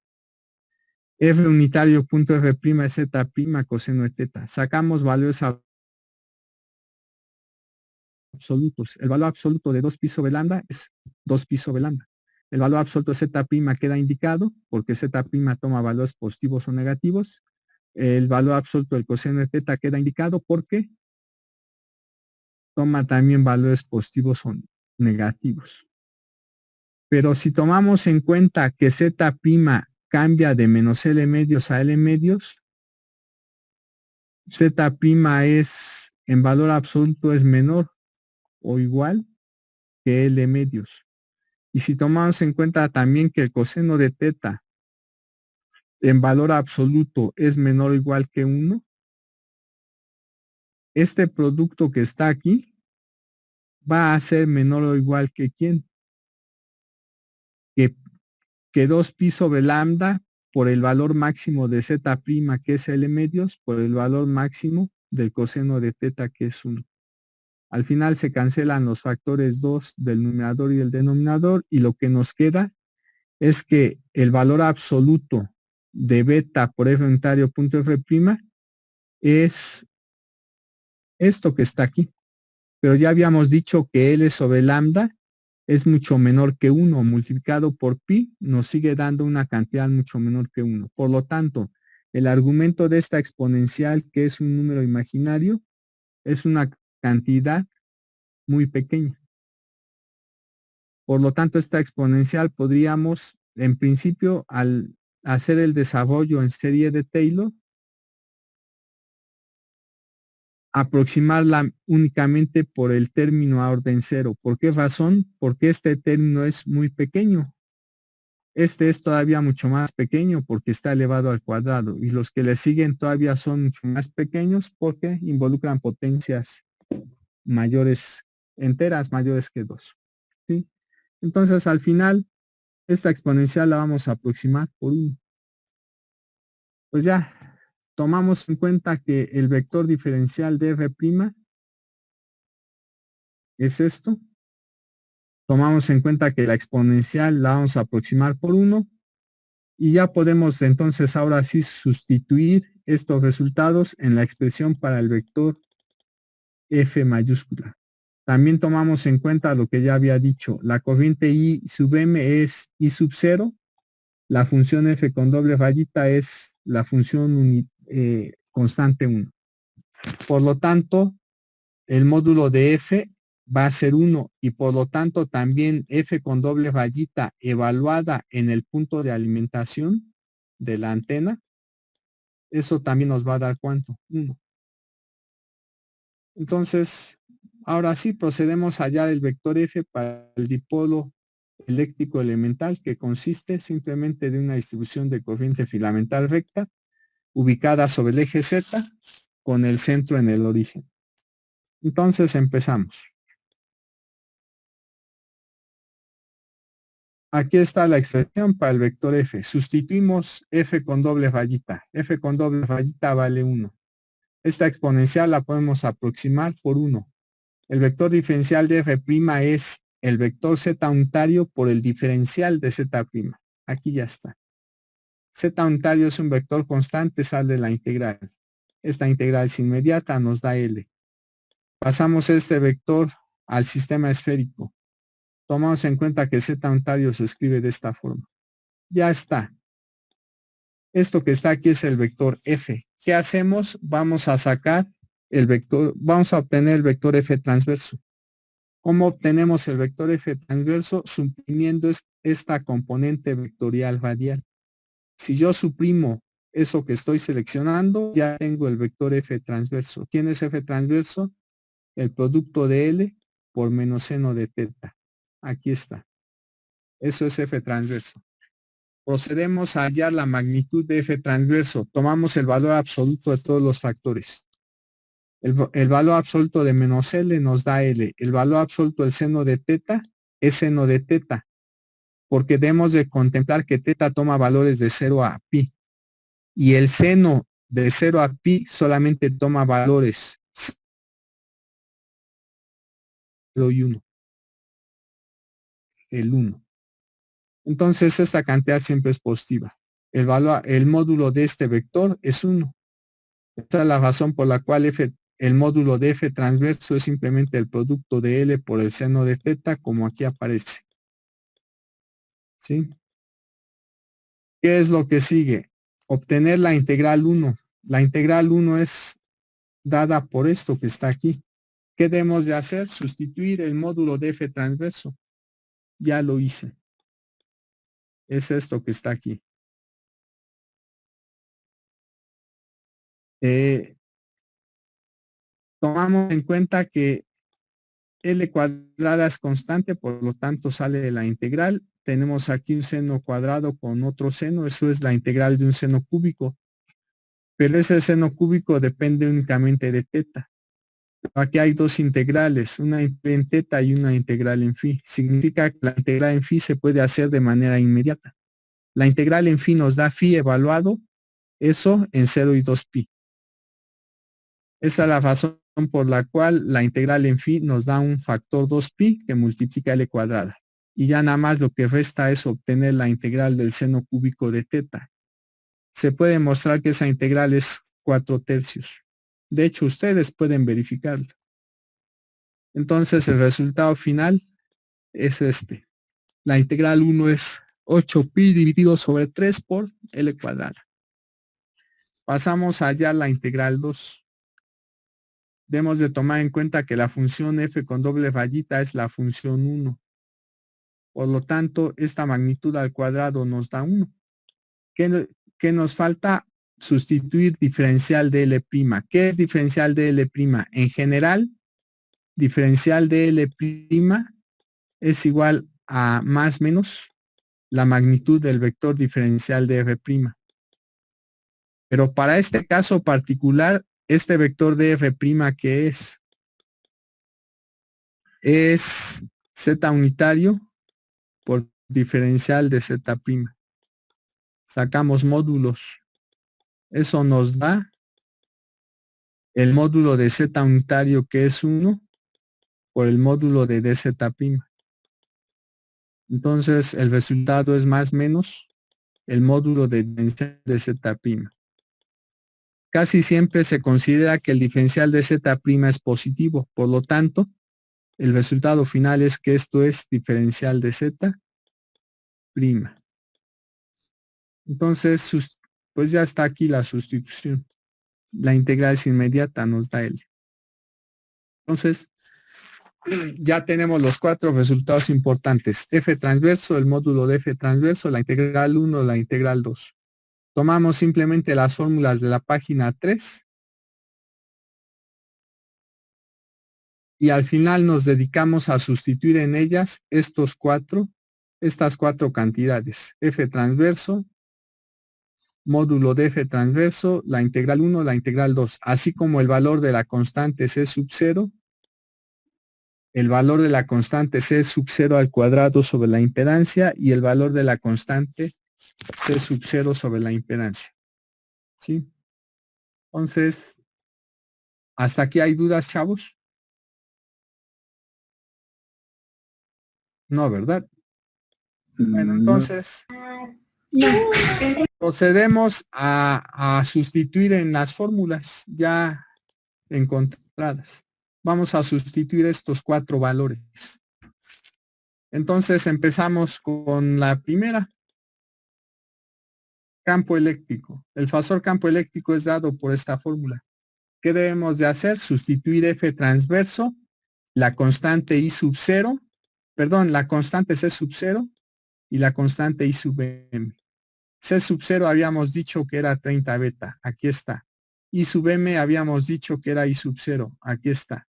F unitario punto f' es z' coseno de teta. Sacamos valores absolutos. El valor absoluto de 2 pi sobre lambda es 2 pi sobre lambda. El valor absoluto de z' queda indicado porque z' toma valores positivos o negativos. El valor absoluto del coseno de teta queda indicado porque toma también valores positivos o negativos. Pero si tomamos en cuenta que z' cambia de menos L medios a L medios, z' es en valor absoluto es menor o igual que L medios. Y si tomamos en cuenta también que el coseno de teta en valor absoluto es menor o igual que 1, este producto que está aquí va a ser menor o igual que ¿quién? Que 2 pi sobre lambda por el valor máximo de z', que es L medios, por el valor máximo del coseno de teta, que es 1. Al final se cancelan los factores 2 del numerador y el denominador, y lo que nos queda es que el valor absoluto de beta por f unitario punto f' es esto que está aquí. Pero ya habíamos dicho que L sobre lambda es mucho menor que 1, multiplicado por pi nos sigue dando una cantidad mucho menor que 1. Por lo tanto, el argumento de esta exponencial, que es un número imaginario, es una cantidad muy pequeña. Por lo tanto, esta exponencial podríamos, en principio, al hacer el desarrollo en serie de Taylor, aproximarla únicamente por el término a orden cero. ¿Por qué razón? Porque este término es muy pequeño. Este es todavía mucho más pequeño porque está elevado al cuadrado, y los que le siguen todavía son mucho más pequeños porque involucran potencias mayores, enteras mayores que 2. ¿Sí? Entonces, al final, esta exponencial la vamos a aproximar por 1. Pues ya, tomamos en cuenta que el vector diferencial de f' es esto. Tomamos en cuenta que la exponencial la vamos a aproximar por 1. Y ya podemos entonces ahora sí sustituir estos resultados en la expresión para el vector f mayúscula. También tomamos en cuenta lo que ya había dicho. La corriente I sub m es I sub 0. La función f con doble rayita es la función constante 1. Por lo tanto, el módulo de f va a ser 1, y por lo tanto también f con doble rayita evaluada en el punto de alimentación de la antena, eso también nos va a dar ¿cuánto? 1. Entonces, ahora sí procedemos a hallar el vector f para el dipolo eléctrico elemental, que consiste simplemente de una distribución de corriente filamental recta ubicada sobre el eje Z con el centro en el origen. Entonces empezamos. Aquí está la expresión para el vector f. Sustituimos f con doble rayita. F con doble rayita vale 1. Esta exponencial la podemos aproximar por 1. El vector diferencial de f' es el vector z unitario por el diferencial de z'. Aquí ya está. Z unitario es un vector constante, sale la integral. Esta integral es inmediata, nos da L. Pasamos este vector al sistema esférico. Tomamos en cuenta que z unitario se escribe de esta forma. Ya está. Esto que está aquí es el vector f. ¿Qué hacemos? Vamos a sacar el vector, vamos a obtener el vector f transverso. ¿Cómo obtenemos el vector f transverso? Suprimiendo esta componente vectorial radial. Si yo suprimo eso que estoy seleccionando, ya tengo el vector f transverso. ¿Quién es f transverso? El producto de L por menos seno de teta. Aquí está. Eso es F transverso. Procedemos a hallar la magnitud de F transverso. Tomamos el valor absoluto de todos los factores. El valor absoluto de menos L nos da L. El valor absoluto del seno de teta es seno de teta, porque debemos de contemplar que teta toma valores de 0 a pi. Y el seno de 0 a pi solamente toma valores 0 y 1. El 1. Entonces esta cantidad siempre es positiva. El módulo de este vector es 1. Esta es la razón por la cual el módulo de F transverso es simplemente el producto de L por el seno de teta, como aquí aparece. ¿Sí? ¿Qué es lo que sigue? Obtener la integral 1. La integral 1 es dada por esto que está aquí. ¿Qué debemos de hacer? Sustituir el módulo de F transverso. Ya lo hice. Es esto que está aquí. Tomamos en cuenta que L cuadrada es constante, por lo tanto sale de la integral. Tenemos aquí un seno cuadrado con otro seno, eso es la integral de un seno cúbico. Pero ese seno cúbico depende únicamente de teta. Aquí hay dos integrales, una en teta y una integral en phi. Significa que la integral en phi se puede hacer de manera inmediata. La integral en phi nos da phi evaluado, eso en 0 y 2 pi. Esa es la razón por la cual la integral en phi nos da un factor 2pi que multiplica L cuadrada. Y ya nada más lo que resta es obtener la integral del seno cúbico de teta. Se puede mostrar que esa integral es 4/3. De hecho, ustedes pueden verificarlo. Entonces, el resultado final es este. La integral 1 es 8pi dividido sobre 3 por L cuadrada. Pasamos allá a la integral 2. Debemos de tomar en cuenta que la función f con doble rayita es la función 1. Por lo tanto, esta magnitud al cuadrado nos da 1. ¿Qué nos falta? Sustituir diferencial de L'. ¿Qué es diferencial de L'? En general, diferencial de L' es igual a más menos la magnitud del vector diferencial de R'. Pero para este caso particular, este vector de R' que es z unitario por diferencial de z'. Sacamos módulos. Eso nos da el módulo de z unitario que es 1 por el módulo de dz'. Entonces el resultado es más menos el módulo de diferencial de z'. Casi siempre se considera que el diferencial de z' es positivo. Por lo tanto, el resultado final es que esto es diferencial de z'. Entonces, pues ya está aquí la sustitución. La integral es inmediata, nos da L. Entonces, ya tenemos los 4 resultados importantes. F transverso, el módulo de F transverso, la integral 1, la integral 2. Tomamos simplemente las fórmulas de la página 3. Y al final nos dedicamos a sustituir en ellas estas 4 cantidades. F transverso, módulo de F transverso, la integral 1, la integral 2, así como el valor de la constante C sub 0, el valor de la constante C sub 0 al cuadrado sobre la impedancia y el valor de la constante C sub 0 sobre la impedancia. ¿Sí? Entonces, ¿hasta aquí hay dudas, chavos? No, ¿verdad? Bueno, entonces procedemos a sustituir en las fórmulas ya encontradas. Vamos a sustituir estos 4 valores. Entonces empezamos con la primera. Campo eléctrico. El fasor campo eléctrico es dado por esta fórmula. ¿Qué debemos de hacer? Sustituir F transverso, la constante I sub 0, perdón, la constante C sub 0 y la constante I sub M. C sub 0 habíamos dicho que era 30 beta, aquí está. I sub M habíamos dicho que era I sub 0, aquí está.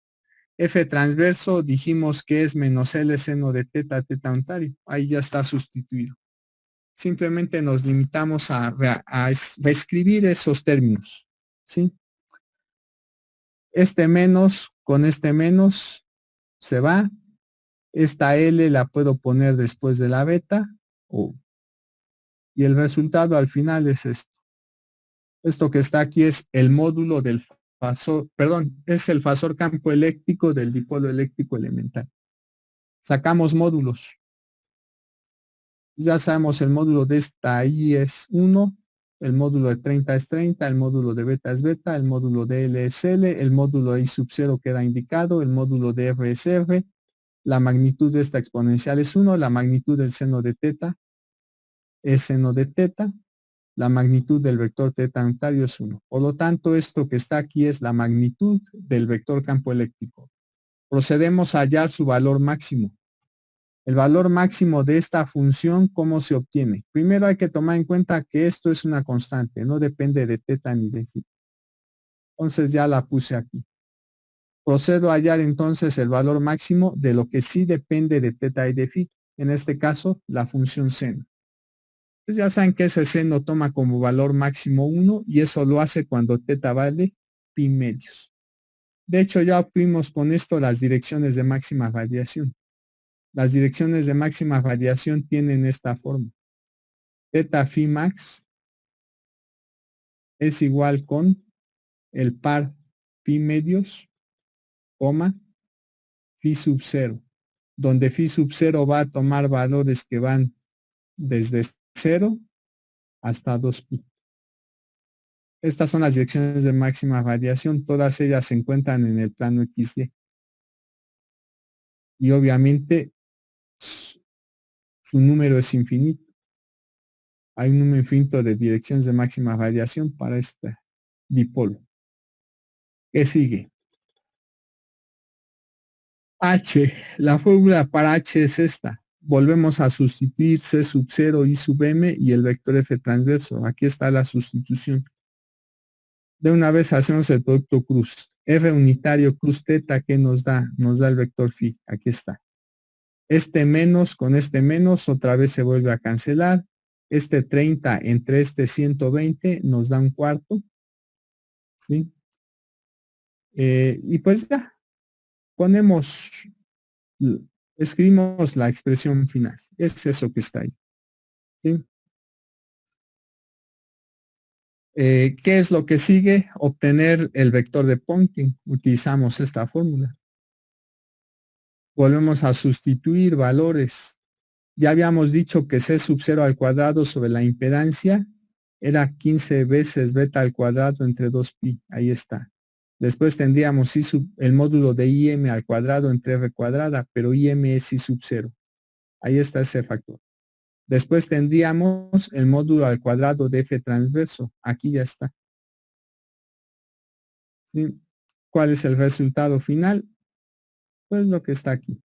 F transverso dijimos que es menos L seno de teta, teta unitario. Ahí ya está sustituido. Simplemente nos limitamos a reescribir esos términos. ¿Sí? Este menos con este menos se va. Esta L la puedo poner después de la beta. Y el resultado al final es esto. Esto que está aquí es el módulo del fasor, perdón, es el fasor campo eléctrico del dipolo eléctrico elemental. Sacamos módulos. Ya sabemos el módulo de esta I es 1, el módulo de 30 es 30, el módulo de beta es beta, el módulo de L es L, el módulo de I sub 0 queda indicado, el módulo de R es R, la magnitud de esta exponencial es 1, la magnitud del seno de teta es seno de teta, la magnitud del vector teta unitario es 1. Por lo tanto, esto que está aquí es la magnitud del vector campo eléctrico. Procedemos a hallar su valor máximo. El valor máximo de esta función, ¿cómo se obtiene? Primero hay que tomar en cuenta que esto es una constante, no depende de teta ni de phi. Entonces ya la puse aquí. Procedo a hallar entonces el valor máximo de lo que sí depende de teta y de phi. En este caso, la función seno. Pues ya saben que ese seno toma como valor máximo 1 y eso lo hace cuando teta vale pi medios. De hecho, ya obtuvimos con esto las direcciones de máxima radiación. Las direcciones de máxima radiación tienen esta forma. Teta phi max es igual con el par pi medios, coma, phi sub 0, donde phi sub 0 va a tomar valores que van desde 0 hasta 2pi. Estas son las direcciones de máxima radiación, todas ellas se encuentran en el plano XY. Y obviamente su número es infinito. Hay un número infinito de direcciones de máxima radiación para este dipolo. ¿Qué sigue? H, la fórmula para H es esta. Volvemos a sustituir C sub 0, I sub M y el vector F transverso. Aquí está la sustitución. De una vez hacemos el producto cruz. F unitario cruz teta, ¿qué nos da? Nos da el vector phi. Aquí está. Este menos con este menos otra vez se vuelve a cancelar. Este 30 entre este 120 nos da un cuarto. ¿Sí? Y pues ya, ponemos, escribimos la expresión final. Es eso que está ahí. ¿Sí? ¿Qué es lo que sigue? Obtener el vector de Poynting. Utilizamos esta fórmula. Volvemos a sustituir valores. Ya habíamos dicho que C sub 0 al cuadrado sobre la impedancia era 15 veces beta al cuadrado entre 2pi. Ahí está. Después tendríamos el módulo de IM al cuadrado entre R cuadrada, pero IM es I sub 0. Ahí está ese factor. Después tendríamos el módulo al cuadrado de F transverso. Aquí ya está. ¿Sí? ¿Cuál es el resultado final? Pues lo que está aquí.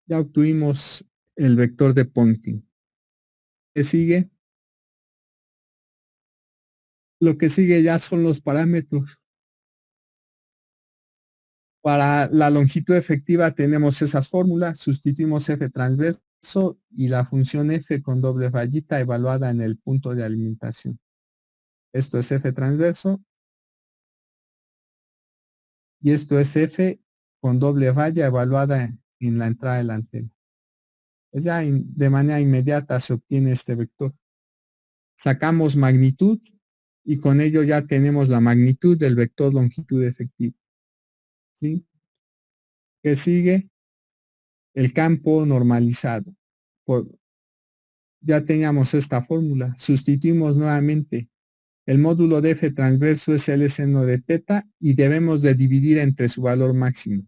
Ya obtuvimos el vector de Poynting. ¿Qué sigue? Lo que sigue ya son los parámetros. Para la longitud efectiva tenemos esas fórmulas. Sustituimos F transverso y la función F con doble rayita evaluada en el punto de alimentación. Esto es F transverso. Y esto es F con doble raya evaluada en la entrada de la antena. Pues ya de manera inmediata se obtiene este vector. Sacamos magnitud y con ello ya tenemos la magnitud del vector longitud efectiva. ¿Sí? ¿Qué sigue? El campo normalizado. Ya teníamos esta fórmula. Sustituimos nuevamente. El módulo de F transverso es L seno de teta y debemos de dividir entre su valor máximo.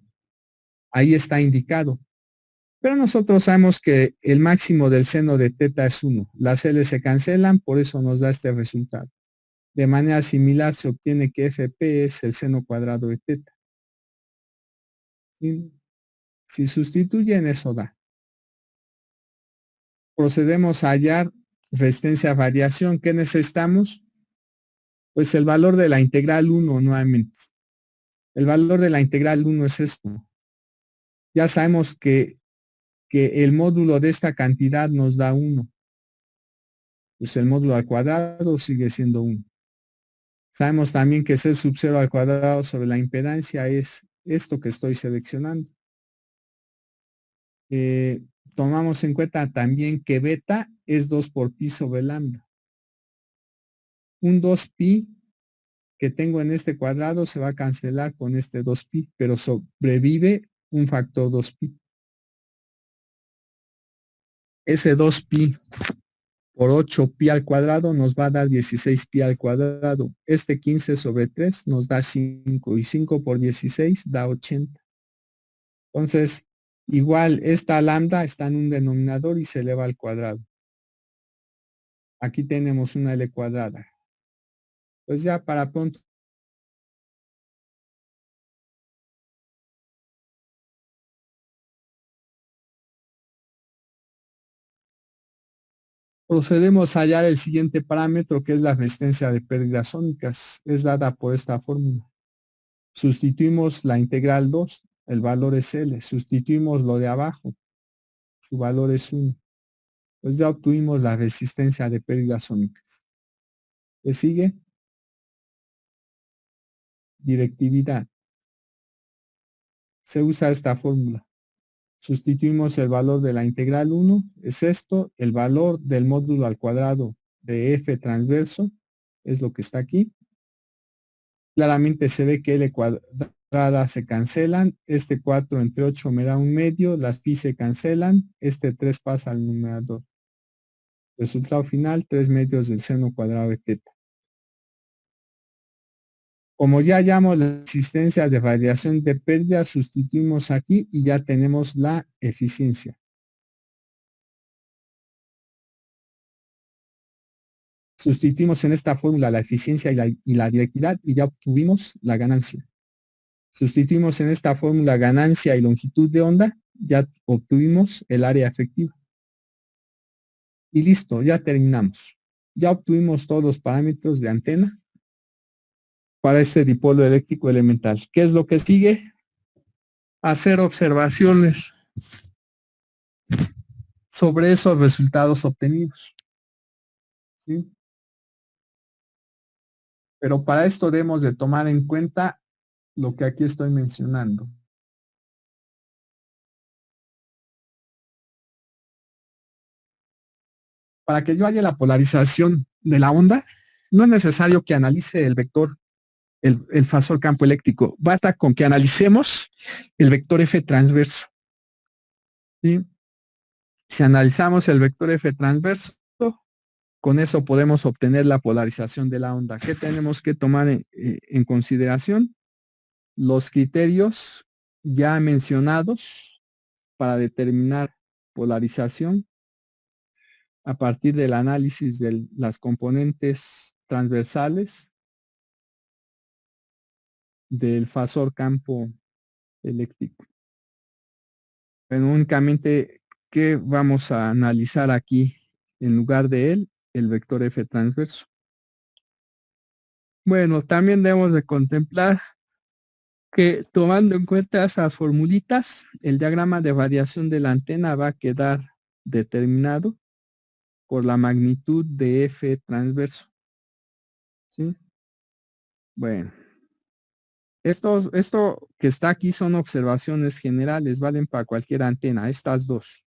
Ahí está indicado. Pero nosotros sabemos que el máximo del seno de teta es 1. Las L se cancelan, por eso nos da este resultado. De manera similar se obtiene que Fp es el seno cuadrado de teta. Si sustituyen, eso da. Procedemos a hallar resistencia a variación. ¿Qué necesitamos? Pues el valor de la integral 1 nuevamente. El valor de la integral 1 es esto. Ya sabemos que el módulo de esta cantidad nos da 1. Pues el módulo al cuadrado sigue siendo 1. Sabemos también que C sub 0 al cuadrado sobre la impedancia es esto que estoy seleccionando. Tomamos en cuenta también que beta es 2 por pi sobre lambda. Un 2pi que tengo en este cuadrado se va a cancelar con este 2pi, pero sobrevive un factor 2pi. Ese 2pi por 8pi al cuadrado nos va a dar 16pi al cuadrado. Este 15 sobre 3 nos da 5 y 5 por 16 da 80. Entonces, igual esta lambda está en un denominador y se eleva al cuadrado. Aquí tenemos una L cuadrada. Pues ya para pronto. Procedemos a hallar el siguiente parámetro que es la resistencia de pérdidas sónicas. Es dada por esta fórmula. Sustituimos la integral 2, el valor es L. Sustituimos lo de abajo, su valor es 1. Pues ya obtuvimos la resistencia de pérdidas sónicas. ¿Qué sigue? Directividad. Se usa esta fórmula. Sustituimos el valor de la integral 1, es esto, el valor del módulo al cuadrado de F transverso, es lo que está aquí. Claramente se ve que L cuadrada se cancelan, este 4 entre 8 me da 1/2, las pi se cancelan, este 3 pasa al numerador. Resultado final, 3/2 del seno cuadrado de teta. Como ya hallamos la existencia de radiación de pérdida, sustituimos aquí y ya tenemos la eficiencia. Sustituimos en esta fórmula la eficiencia y la directividad y ya obtuvimos la ganancia. Sustituimos en esta fórmula ganancia y longitud de onda, ya obtuvimos el área efectiva. Y listo, ya terminamos. Ya obtuvimos todos los parámetros de antena para este dipolo eléctrico elemental. ¿Qué es lo que sigue? Hacer observaciones sobre esos resultados obtenidos. ¿Sí? Pero para esto debemos de tomar en cuenta lo que aquí estoy mencionando. Para que yo haya la polarización de la onda, no es necesario que analice el vector, el fasor campo eléctrico. Basta con que analicemos el vector F transverso. ¿Sí? Si analizamos el vector F transverso, con eso podemos obtener la polarización de la onda. ¿Qué tenemos que tomar en consideración? Los criterios ya mencionados para determinar polarización a partir del análisis de las componentes transversales del fasor campo eléctrico. Pero únicamente, ¿qué vamos a analizar aquí? En lugar de él, el vector F transverso. Bueno, también debemos de contemplar que tomando en cuenta esas formulitas, el diagrama de radiación de la antena va a quedar determinado por la magnitud de F transverso. ¿Sí? Bueno, esto que está aquí son observaciones generales, valen para cualquier antena, estas dos.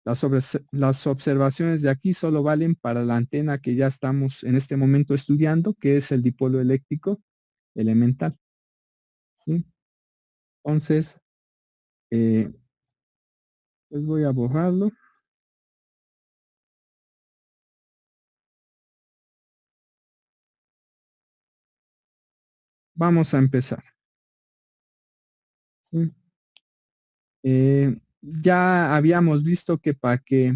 Las observaciones de aquí solo valen para la antena que ya estamos en este momento estudiando, que es el dipolo eléctrico elemental. ¿Sí? Entonces, pues voy a borrarlo. Vamos a empezar. ¿Sí? Ya habíamos visto que para que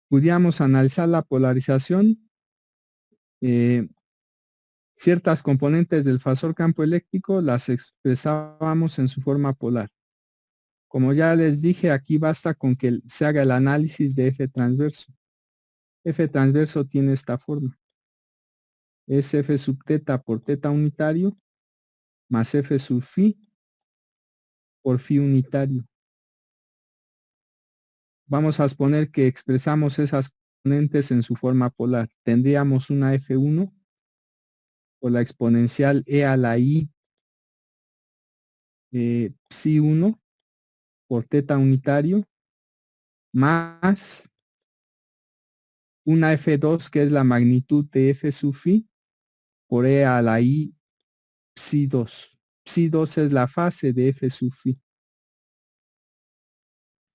pudiéramos analizar la polarización, ciertas componentes del fasor campo eléctrico las expresábamos en su forma polar. Como ya les dije, aquí basta con que se haga el análisis de F transverso. F transverso tiene esta forma. es F sub teta por teta unitario más F sub phi por phi unitario. Vamos a suponer que expresamos esas componentes en su forma polar. Tendríamos una F1 por la exponencial e a la i psi 1 por teta unitario más una F2 que es la magnitud de F sub phi por e a la i psi 2. Psi 2 es la fase de F sub phi.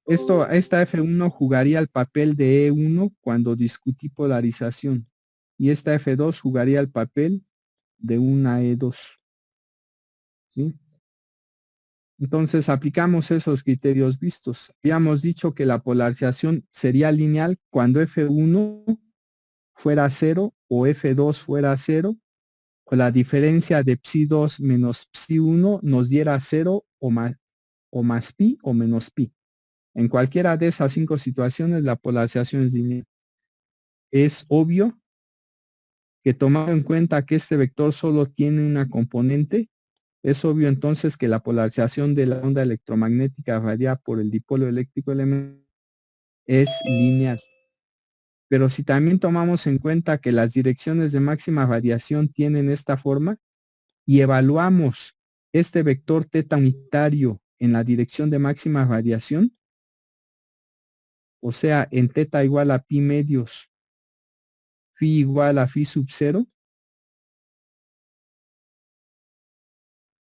Esta F1 jugaría el papel de E1 cuando discutí polarización y esta F2 jugaría el papel de una E2. ¿Sí? Entonces aplicamos esos criterios vistos. Habíamos dicho que la polarización sería lineal cuando F1 fuera 0 o F2 fuera 0, o la diferencia de psi2 menos psi1 nos diera 0 o más pi o menos pi. En cualquiera de esas 5 situaciones la polarización es lineal. Es obvio que tomando en cuenta que este vector solo tiene una componente, es obvio entonces que la polarización de la onda electromagnética variada por el dipolo eléctrico elemental es lineal. Pero si también tomamos en cuenta que las direcciones de máxima variación tienen esta forma y evaluamos este vector teta unitario en la dirección de máxima variación, o sea, en teta igual a pi medios, phi igual a phi sub 0,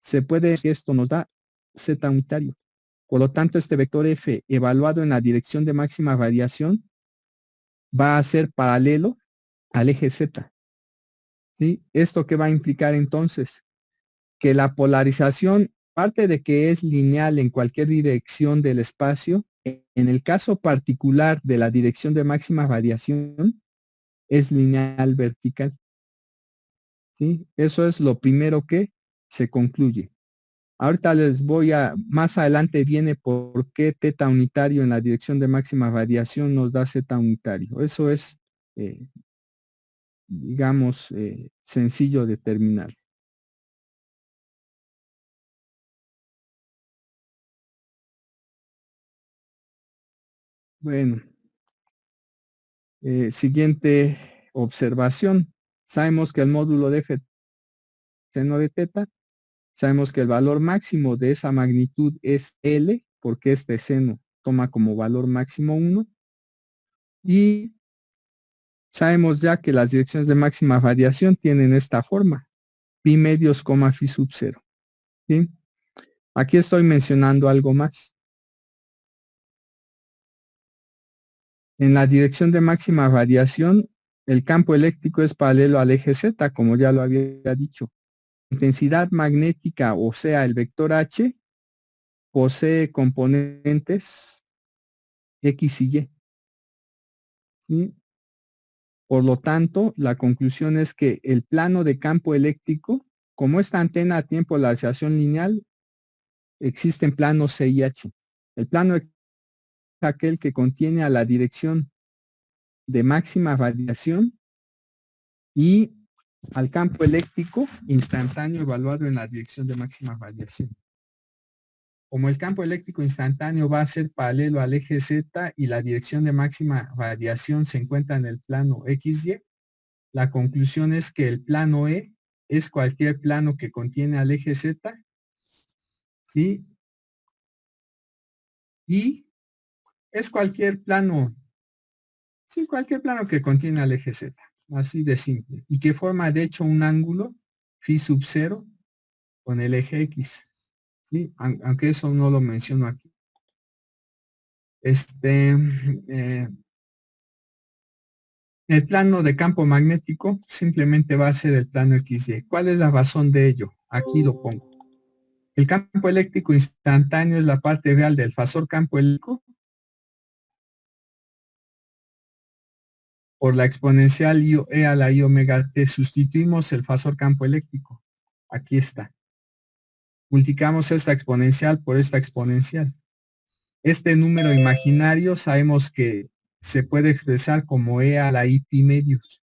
se puede decir que esto nos da z unitario. Por lo tanto, este vector f evaluado en la dirección de máxima variación va a ser paralelo al eje z. ¿Sí? ¿Esto qué va a implicar entonces? Que la polarización, parte de que es lineal en cualquier dirección del espacio, en el caso particular de la dirección de máxima variación, es lineal vertical. ¿Sí? Eso es lo primero que se concluye. Ahorita les voy a, más adelante viene por qué teta unitario en la dirección de máxima variación nos da z unitario. Eso es, digamos, sencillo de terminar. Bueno, siguiente observación. Sabemos que el módulo de f seno de teta, sabemos que el valor máximo de esa magnitud es L, porque este seno toma como valor máximo 1. Y sabemos ya que las direcciones de máxima variación tienen esta forma, pi medios, phi sub 0. ¿Sí? Aquí estoy mencionando algo más. En la dirección de máxima variación, el campo eléctrico es paralelo al eje Z, como ya lo había dicho. Intensidad magnética, o sea, el vector H, posee componentes X y Y. ¿Sí? Por lo tanto, la conclusión es que el plano de campo eléctrico, como esta antena tiene polarización lineal, existen planos C y H. El plano es aquel que contiene a la dirección de máxima variación y al campo eléctrico instantáneo evaluado en la dirección de máxima variación. Como el campo eléctrico instantáneo va a ser paralelo al eje Z y la dirección de máxima variación se encuentra en el plano XY, la conclusión es que el plano E es cualquier plano que contiene al eje Z, ¿sí? Y es cualquier plano, sí, cualquier plano que contiene al eje Z, así de simple, y que forma de hecho un ángulo phi sub 0 con el eje X, ¿sí? Aunque eso no lo menciono aquí. El plano de campo magnético simplemente va a ser el plano XY. ¿Cuál es la razón de ello? Aquí lo pongo. El campo eléctrico instantáneo es la parte real del fasor campo eléctrico por la exponencial e a la i omega t. Sustituimos el fasor campo eléctrico. Aquí está. Multiplicamos esta exponencial por esta exponencial. Este número imaginario sabemos que se puede expresar como e a la i pi medios.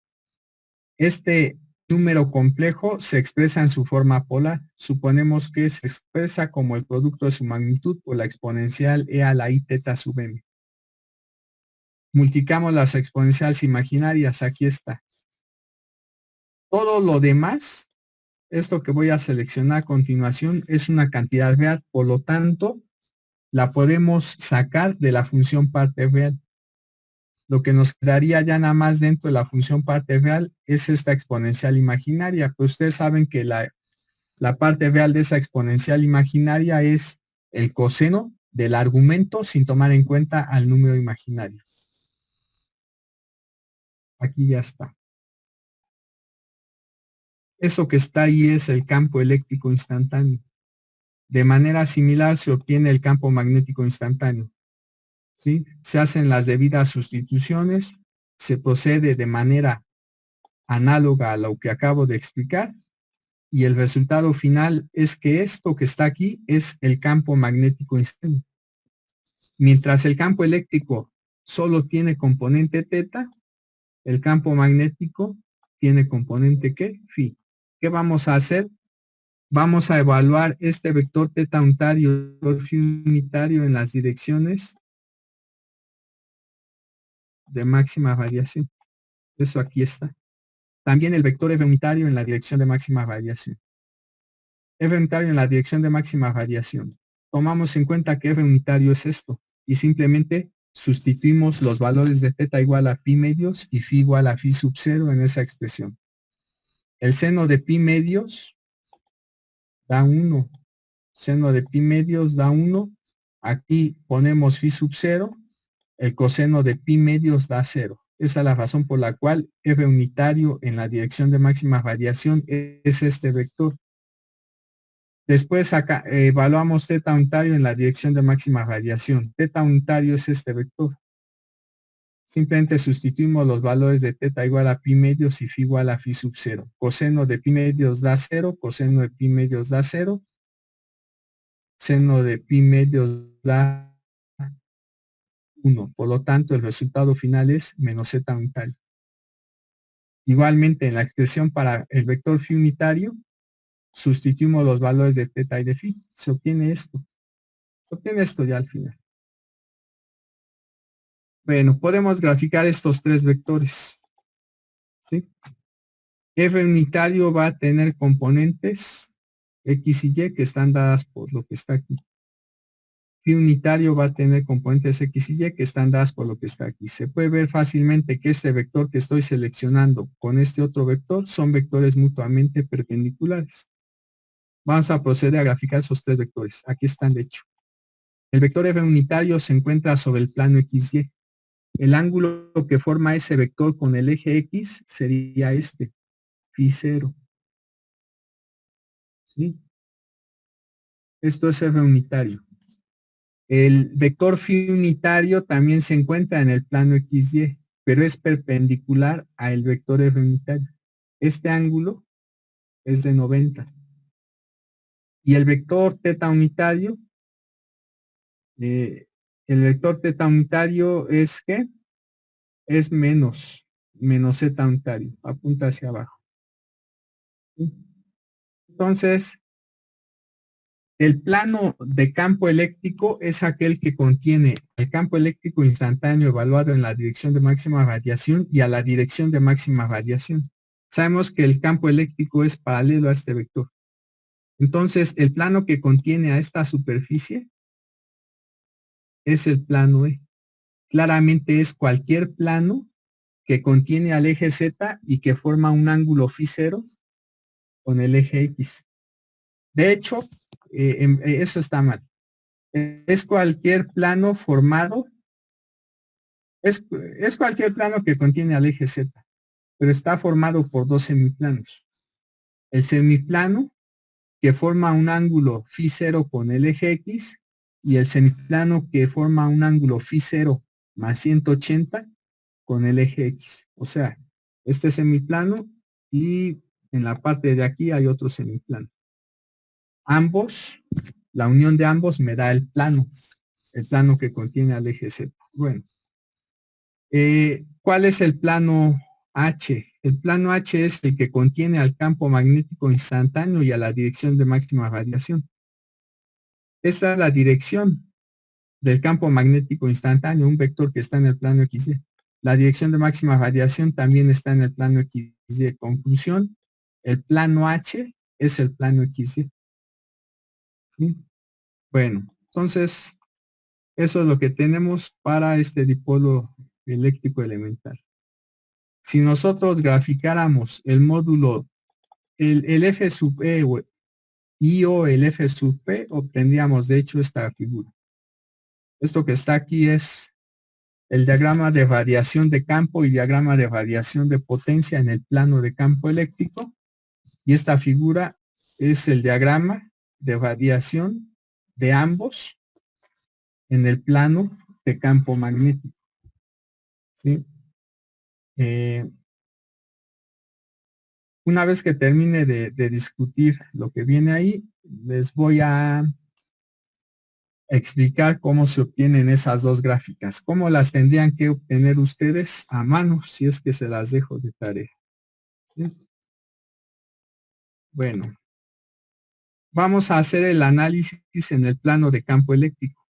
Este Número complejo se expresa en su forma polar. Suponemos que se expresa como el producto de su magnitud por la exponencial e a la i teta sub m. Multiplicamos las exponenciales imaginarias, aquí está. Todo lo demás, esto que voy a seleccionar a continuación, es una cantidad real, por lo tanto, la podemos sacar de la función parte real. Lo que nos quedaría ya nada más dentro de la función parte real es esta exponencial imaginaria, pues ustedes saben que la parte real de esa exponencial imaginaria es el coseno del argumento sin tomar en cuenta al número imaginario. Aquí ya está. Eso que está ahí es el campo eléctrico instantáneo. De manera similar se obtiene el campo magnético instantáneo. ¿Sí? Se hacen las debidas sustituciones, se procede de manera análoga a lo que acabo de explicar y el resultado final es que esto que está aquí es el campo magnético instantáneo. Mientras el campo eléctrico solo tiene componente teta, el campo magnético tiene componente ¿qué? Phi. ¿Qué vamos a hacer? Vamos a evaluar este vector teta unitario, vector phi unitario en las direcciones de máxima variación. Eso aquí está. También el vector F unitario en la dirección de máxima variación. F unitario en la dirección de máxima variación. Tomamos en cuenta que F unitario es esto y simplemente sustituimos los valores de teta igual a pi medios y phi igual a phi sub 0 en esa expresión. El seno de pi medios da 1. Seno de pi medios da 1. Aquí ponemos phi sub 0. El coseno de pi medios da 0. Esa es la razón por la cual F unitario en la dirección de máxima variación es este vector. Después acá evaluamos teta unitario en la dirección de máxima variación. Teta unitario es este vector. Simplemente sustituimos los valores de teta igual a pi medios y phi igual a phi sub 0. Coseno de pi medios da 0, coseno de pi medios da 0. Seno de pi medios da 1. Por lo tanto, el resultado final es menos z unitario. Igualmente, en la expresión para el vector phi unitario, sustituimos los valores de teta y de phi. Se obtiene esto. Se obtiene esto ya al final. Bueno, podemos graficar estos tres vectores. ¿Sí? F unitario va a tener componentes X y Y que están dadas por lo que está aquí. Phi unitario va a tener componentes X y Y que están dadas por lo que está aquí. Se puede ver fácilmente que este vector que estoy seleccionando con este otro vector son vectores mutuamente perpendiculares. Vamos a proceder a graficar esos tres vectores. Aquí están de hecho. El vector F unitario se encuentra sobre el plano XY. El ángulo que forma ese vector con el eje X sería este, phi 0. ¿Sí? Esto es F unitario. El vector phi unitario también se encuentra en el plano XY, pero es perpendicular al vector F unitario. Este ángulo es de 90. Y el vector teta unitario, es ¿qué? Es menos z unitario, apunta hacia abajo. ¿Sí? Entonces, el plano de campo eléctrico es aquel que contiene el campo eléctrico instantáneo evaluado en la dirección de máxima radiación y a la dirección de máxima radiación. Sabemos que el campo eléctrico es paralelo a este vector. Entonces, el plano que contiene a esta superficie es el plano E. Claramente es cualquier plano que contiene al eje Z y que forma un ángulo phi 0 con el eje X. De hecho, eso está mal. Es cualquier plano formado, es cualquier plano que contiene al eje Z, pero está formado por dos semiplanos. El semiplano que forma un ángulo phi 0 con el eje X y el semiplano que forma un ángulo phi 0 más 180 con el eje X. O sea, este semiplano y en la parte de aquí hay otro semiplano. Ambos, la unión de ambos me da el plano que contiene al eje Z. Bueno, ¿cuál es el plano H? El plano H es el que contiene al campo magnético instantáneo y a la dirección de máxima radiación. Esta es la dirección del campo magnético instantáneo, un vector que está en el plano XY. La dirección de máxima radiación también está en el plano XY. Conclusión, el plano H es el plano XY. ¿Sí? Bueno, entonces, eso es lo que tenemos para este dipolo eléctrico elemental. Si nosotros graficáramos el módulo, el F sub E y o el F sub P, obtendríamos de hecho esta figura. Esto que está aquí es el diagrama de radiación de campo y diagrama de radiación de potencia en el plano de campo eléctrico. Y esta figura es el diagrama de radiación de ambos en el plano de campo magnético. ¿Sí? Una vez que termine de discutir lo que viene ahí, les voy a explicar cómo se obtienen esas dos gráficas, cómo las tendrían que obtener ustedes a mano, si es que se las dejo de tarea. ¿Sí? Bueno, vamos a hacer el análisis en el plano de campo eléctrico.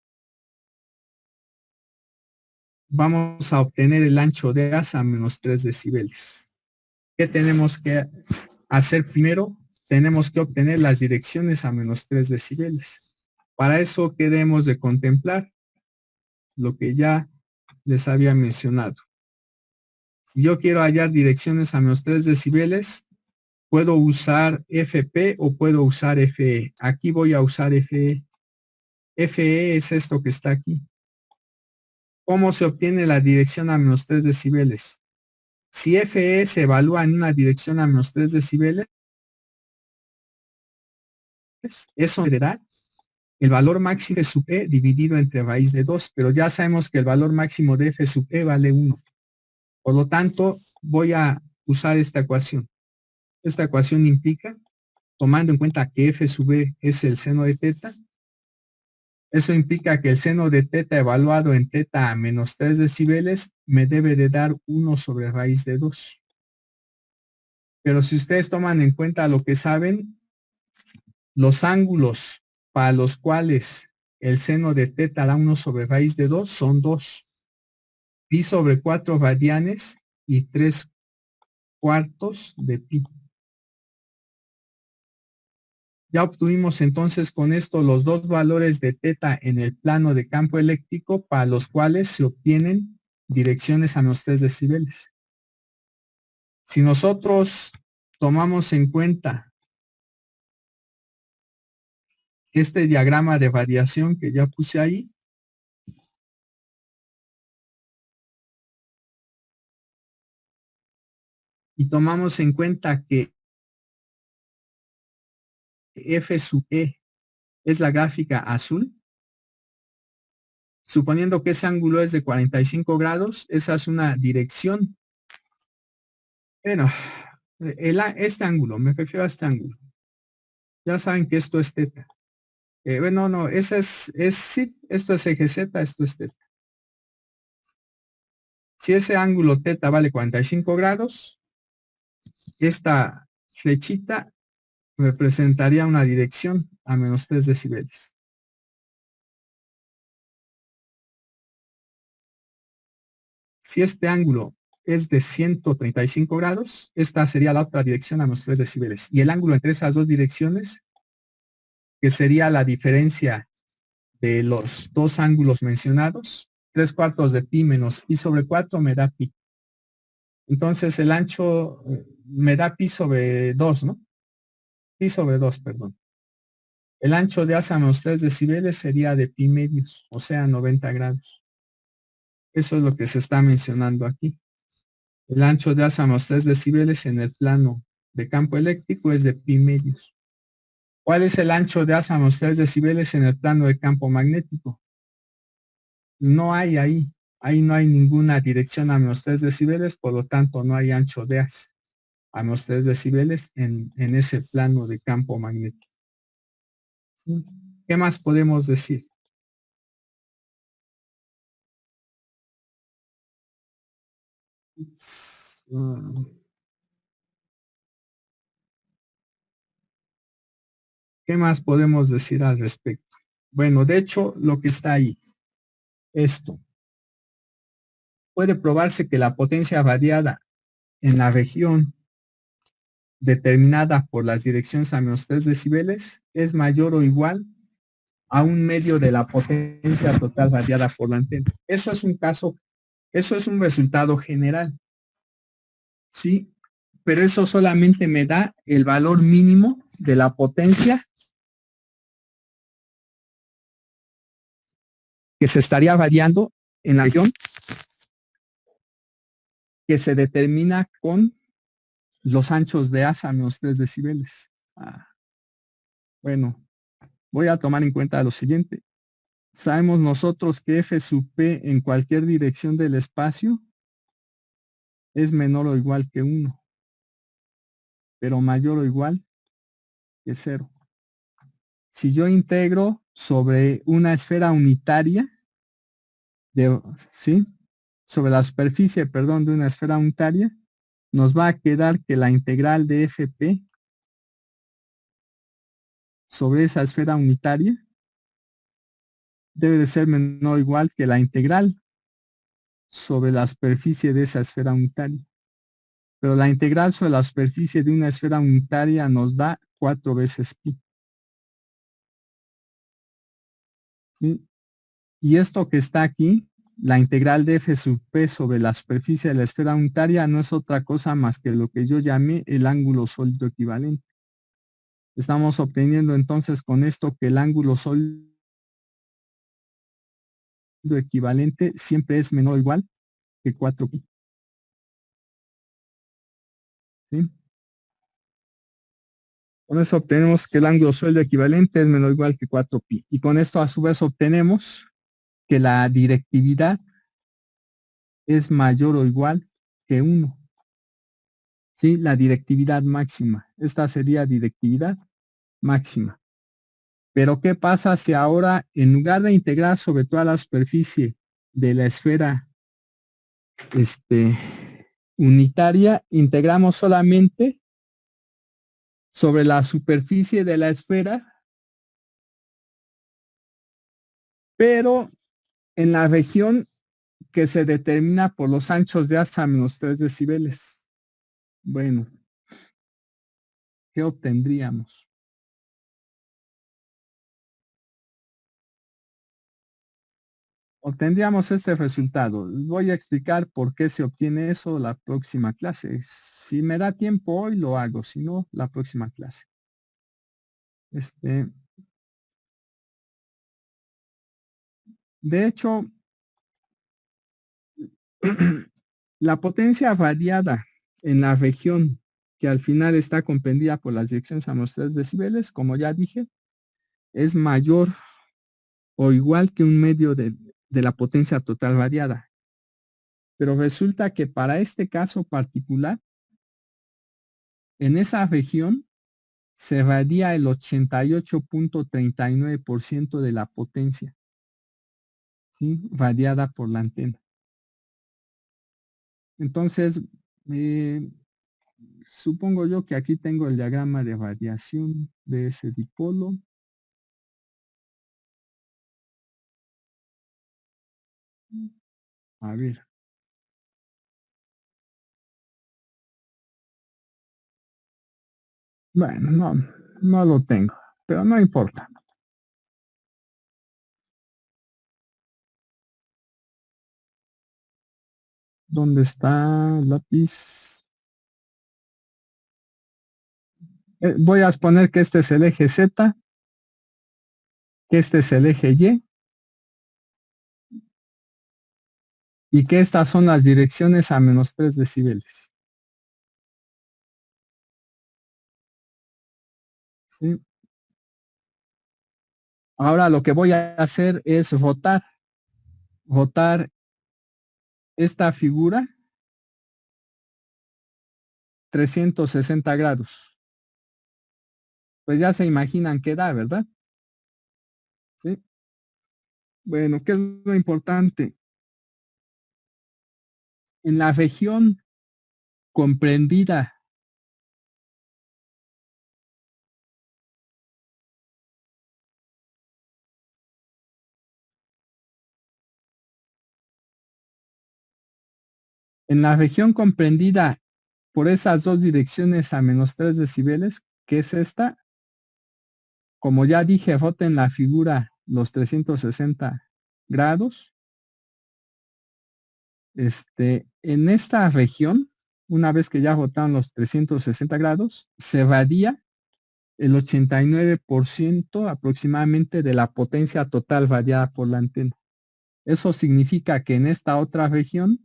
Vamos a obtener el ancho de asa a menos 3 decibeles. ¿Qué tenemos que hacer primero? Tenemos que obtener las direcciones a menos 3 decibeles. Para eso, ¿qué debemos de contemplar? Lo que ya les había mencionado. Si yo quiero hallar direcciones a menos 3 decibeles, puedo usar FP o puedo usar FE. Aquí voy a usar FE. FE es esto que está aquí. ¿Cómo se obtiene la dirección a menos 3 decibeles? Si FE se evalúa en una dirección a menos 3 decibeles, eso será el valor máximo de sub E dividido entre raíz de 2, pero ya sabemos que el valor máximo de F sub E vale 1. Por lo tanto, voy a usar esta ecuación. Esta ecuación implica, tomando en cuenta que F sub E es el seno de teta, eso implica que el seno de teta evaluado en teta a menos 3 decibeles me debe de dar 1 sobre raíz de 2. Pero si ustedes toman en cuenta lo que saben, los ángulos para los cuales el seno de teta da 1 sobre raíz de 2 son 2. Pi sobre 4 radianes y 3/4 de pi. Ya obtuvimos entonces con esto los dos valores de teta en el plano de campo eléctrico para los cuales se obtienen direcciones a menos 3 decibeles. Si nosotros tomamos en cuenta este diagrama de variación que ya puse ahí, y tomamos en cuenta que F sub E es la gráfica azul, suponiendo que ese ángulo es de 45 grados, esa es una dirección. Bueno, este ángulo, me refiero a este ángulo. Ya saben que esto es teta. Bueno, no, ese sí, esto es eje Z, esto es teta. Si ese ángulo teta vale 45 grados, esta flechita representaría una dirección a menos 3 decibeles. Si este ángulo es de 135 grados, esta sería la otra dirección a menos 3 decibeles. Y el ángulo entre esas dos direcciones, que sería la diferencia de los dos ángulos mencionados, 3/4 de pi menos pi sobre 4 me da pi. Entonces el ancho me da pi sobre 2, ¿no? Pi sobre 2, perdón. El ancho de asa menos 3 decibeles sería de pi medios, o sea, 90 grados. Eso es lo que se está mencionando aquí. El ancho de asa menos 3 decibeles en el plano de campo eléctrico es de pi medios. ¿Cuál es el ancho de asa menos 3 decibeles en el plano de campo magnético? No hay ahí. Ahí no hay ninguna dirección a menos 3 decibeles, por lo tanto no hay ancho de asa a menos 3 decibeles en ese plano de campo magnético. ¿Sí? ¿Qué más podemos decir? ¿Qué más podemos decir al respecto? Bueno, de hecho, lo que está ahí, esto, puede probarse que la potencia variada en la región determinada por las direcciones a menos 3 decibeles es mayor o igual a un medio de la potencia total variada por la antena. Eso es un caso, eso es un resultado general, ¿sí? Pero eso solamente me da el valor mínimo de la potencia que se estaría variando en la región que se determina con los anchos de asa menos 3 decibeles. Bueno, voy a tomar en cuenta lo siguiente. Sabemos nosotros que F sub P en cualquier dirección del espacio es menor o igual que 1, pero mayor o igual que 0. Si yo integro sobre una esfera unitaria, ¿sí? Sobre la superficie, perdón, de una esfera unitaria, nos va a quedar que la integral de Fp sobre esa esfera unitaria debe de ser menor o igual que la integral sobre la superficie de esa esfera unitaria. Pero la integral sobre la superficie de una esfera unitaria nos da 4 veces pi. ¿Sí? Y esto que está aquí, la integral de f sub p sobre la superficie de la esfera unitaria no es otra cosa más que lo que yo llamé el ángulo sólido equivalente. Estamos obteniendo entonces con esto que el ángulo sólido equivalente siempre es menor o igual que 4pi. ¿Sí? Con eso obtenemos que el ángulo sólido equivalente es menor o igual que 4pi. Y con esto a su vez obtenemos que la directividad es mayor o igual que 1. ¿Sí? La directividad máxima. Esta sería directividad máxima. Pero ¿qué pasa si ahora en lugar de integrar sobre toda la superficie de la esfera unitaria, integramos solamente sobre la superficie de la esfera, pero en la región que se determina por los anchos de asa menos 3 decibeles? Bueno, ¿qué obtendríamos? Obtendríamos este resultado. Voy a explicar por qué se obtiene eso la próxima clase. Si me da tiempo hoy lo hago, si no, la próxima clase. De hecho, la potencia variada en la región que al final está comprendida por las direcciones a menos 3 decibeles, como ya dije, es mayor o igual que un medio de la potencia total variada. Pero resulta que para este caso particular, en esa región se varía el 88.39% de la potencia, ¿sí? Variada por la antena. Entonces, supongo yo que aquí tengo el diagrama de radiación de ese dipolo. A ver. Bueno, no lo tengo, pero no importa. ¿Dónde está el lápiz? Voy a exponer que este es el eje Z, que este es el eje y que estas son las direcciones a menos 3 decibeles. ¿Sí? Ahora lo que voy a hacer es rotar esta figura 360 grados. Pues ya se imaginan qué da, ¿verdad? ¿Sí? Bueno, ¿qué es lo importante? En la región comprendida En la región comprendida por esas dos direcciones a -3 decibeles, que es esta, como ya dije, roten la figura los 360 grados. En esta región, una vez que ya rotaron los 360 grados, se varía el 89% aproximadamente de la potencia total variada por la antena. Eso significa que en esta otra región,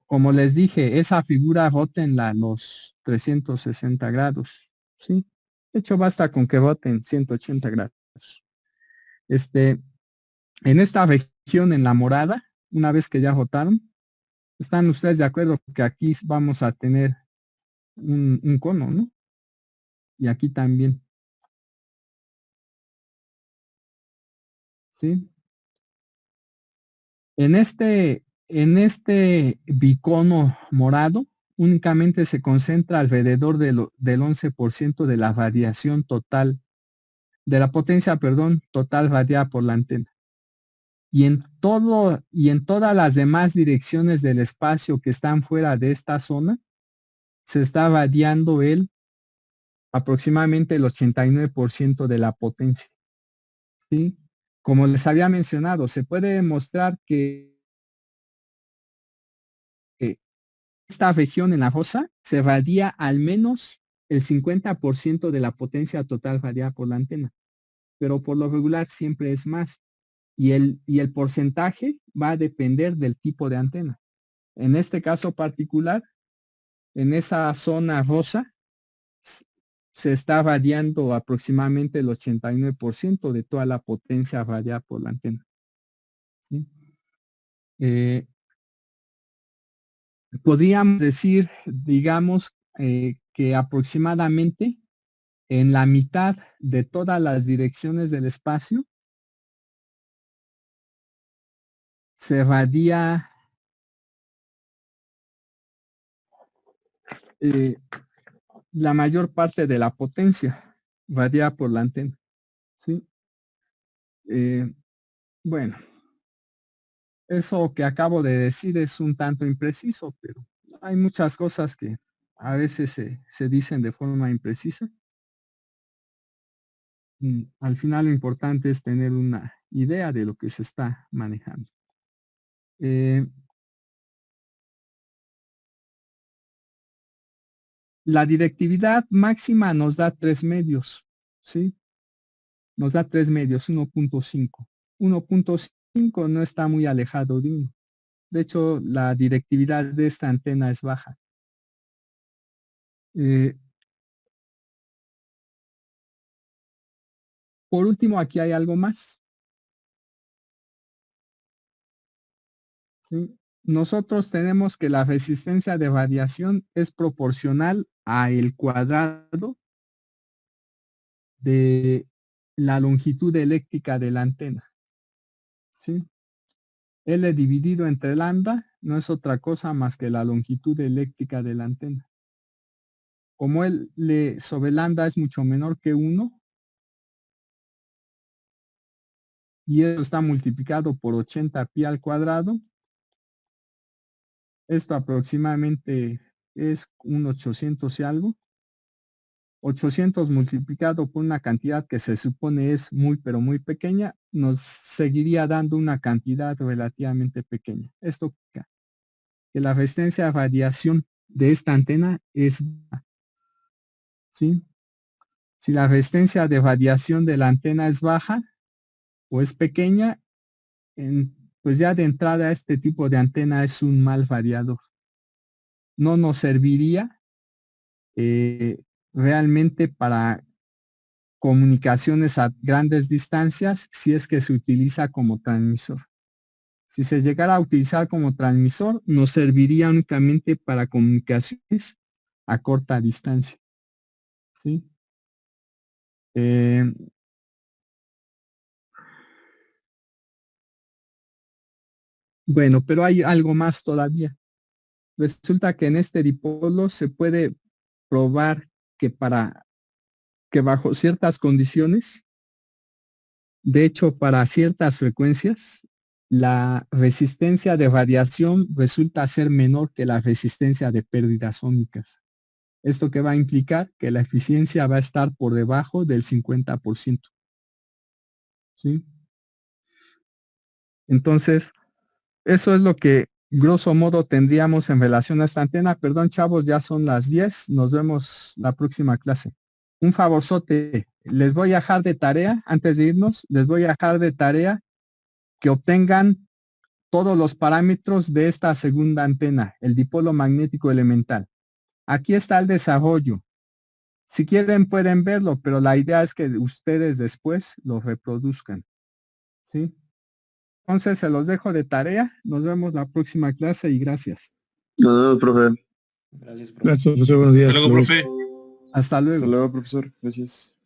como les dije, esa figura rótenla los 360 grados, ¿sí? De hecho, basta con que roten 180 grados. En esta región, en la morada, una vez que ya rotaron, ¿están ustedes de acuerdo que aquí vamos a tener un cono, ¿no? Y aquí también, ¿sí? En este bicono morado, únicamente se concentra alrededor del 11% de la radiación total, de la potencia, perdón, total radiada por la antena. Y en todas las demás direcciones del espacio que están fuera de esta zona, se está radiando aproximadamente el 89% de la potencia, ¿sí? Como les había mencionado, se puede demostrar que esta región en la rosa se radia al menos el 50% de la potencia total radiada por la antena, pero por lo regular siempre es más. Y el porcentaje va a depender del tipo de antena. En este caso particular, en esa zona rosa, se está radiando aproximadamente el 89% de toda la potencia radiada por la antena, ¿sí? Eh, Podríamos decir, digamos, que aproximadamente en la mitad de todas las direcciones del espacio se radia eh, la mayor parte de la potencia radiada por la antena, ¿sí? Eh, bueno, eso que acabo de decir es un tanto impreciso, pero hay muchas cosas que a veces se dicen de forma imprecisa. Al final lo importante es tener una idea de lo que se está manejando. Eh, la directividad máxima nos da 3 medios, ¿sí? Nos da 3 medios, 1.5. 1.5 no está muy alejado de 1. De hecho, la directividad de esta antena es baja. Eh, por último, aquí hay algo más, ¿sí? Nosotros tenemos que la resistencia de radiación es proporcional a el cuadrado de la longitud eléctrica de la antena, ¿sí? L dividido entre lambda no es otra cosa más que la longitud eléctrica de la antena. Como L sobre lambda es mucho menor que 1, y eso está multiplicado por 80 pi al cuadrado, esto aproximadamente es un 800 y algo. 800 multiplicado por una cantidad que se supone es muy, pero muy pequeña, nos seguiría dando una cantidad relativamente pequeña. Esto que la resistencia a radiación de esta antena es baja, ¿sí? Si la resistencia de radiación de la antena es baja o es pequeña, pues ya de entrada este tipo de antena es un mal radiador. No nos serviría realmente para comunicaciones a grandes distancias si es que se utiliza como transmisor. Si se llegara a utilizar como transmisor, nos serviría únicamente para comunicaciones a corta distancia, ¿sí? Eh, bueno, pero hay algo más todavía. Resulta que en este dipolo se puede probar que bajo ciertas condiciones De hecho, para ciertas frecuencias, la resistencia de radiación resulta ser menor que la resistencia de pérdidas ómicas. Esto que va a implicar que la eficiencia va a estar por debajo del 50%. ¿Sí? Entonces, eso es lo que grosso modo tendríamos en relación a esta antena. Perdón, chavos, ya son las 10. Nos vemos la próxima clase. Un favorzote, les voy a dejar de tarea, antes de irnos, les voy a dejar de tarea que obtengan todos los parámetros de esta segunda antena, el dipolo magnético elemental. Aquí está el desarrollo. Si quieren pueden verlo, pero la idea es que ustedes después lo reproduzcan. ¿Sí? Entonces se los dejo de tarea. Nos vemos la próxima clase y gracias. Nos vemos, profe. Gracias, profe. Gracias, profesor. Buenos días. Hasta luego, profe. Hasta luego. Hasta luego, profesor. Gracias.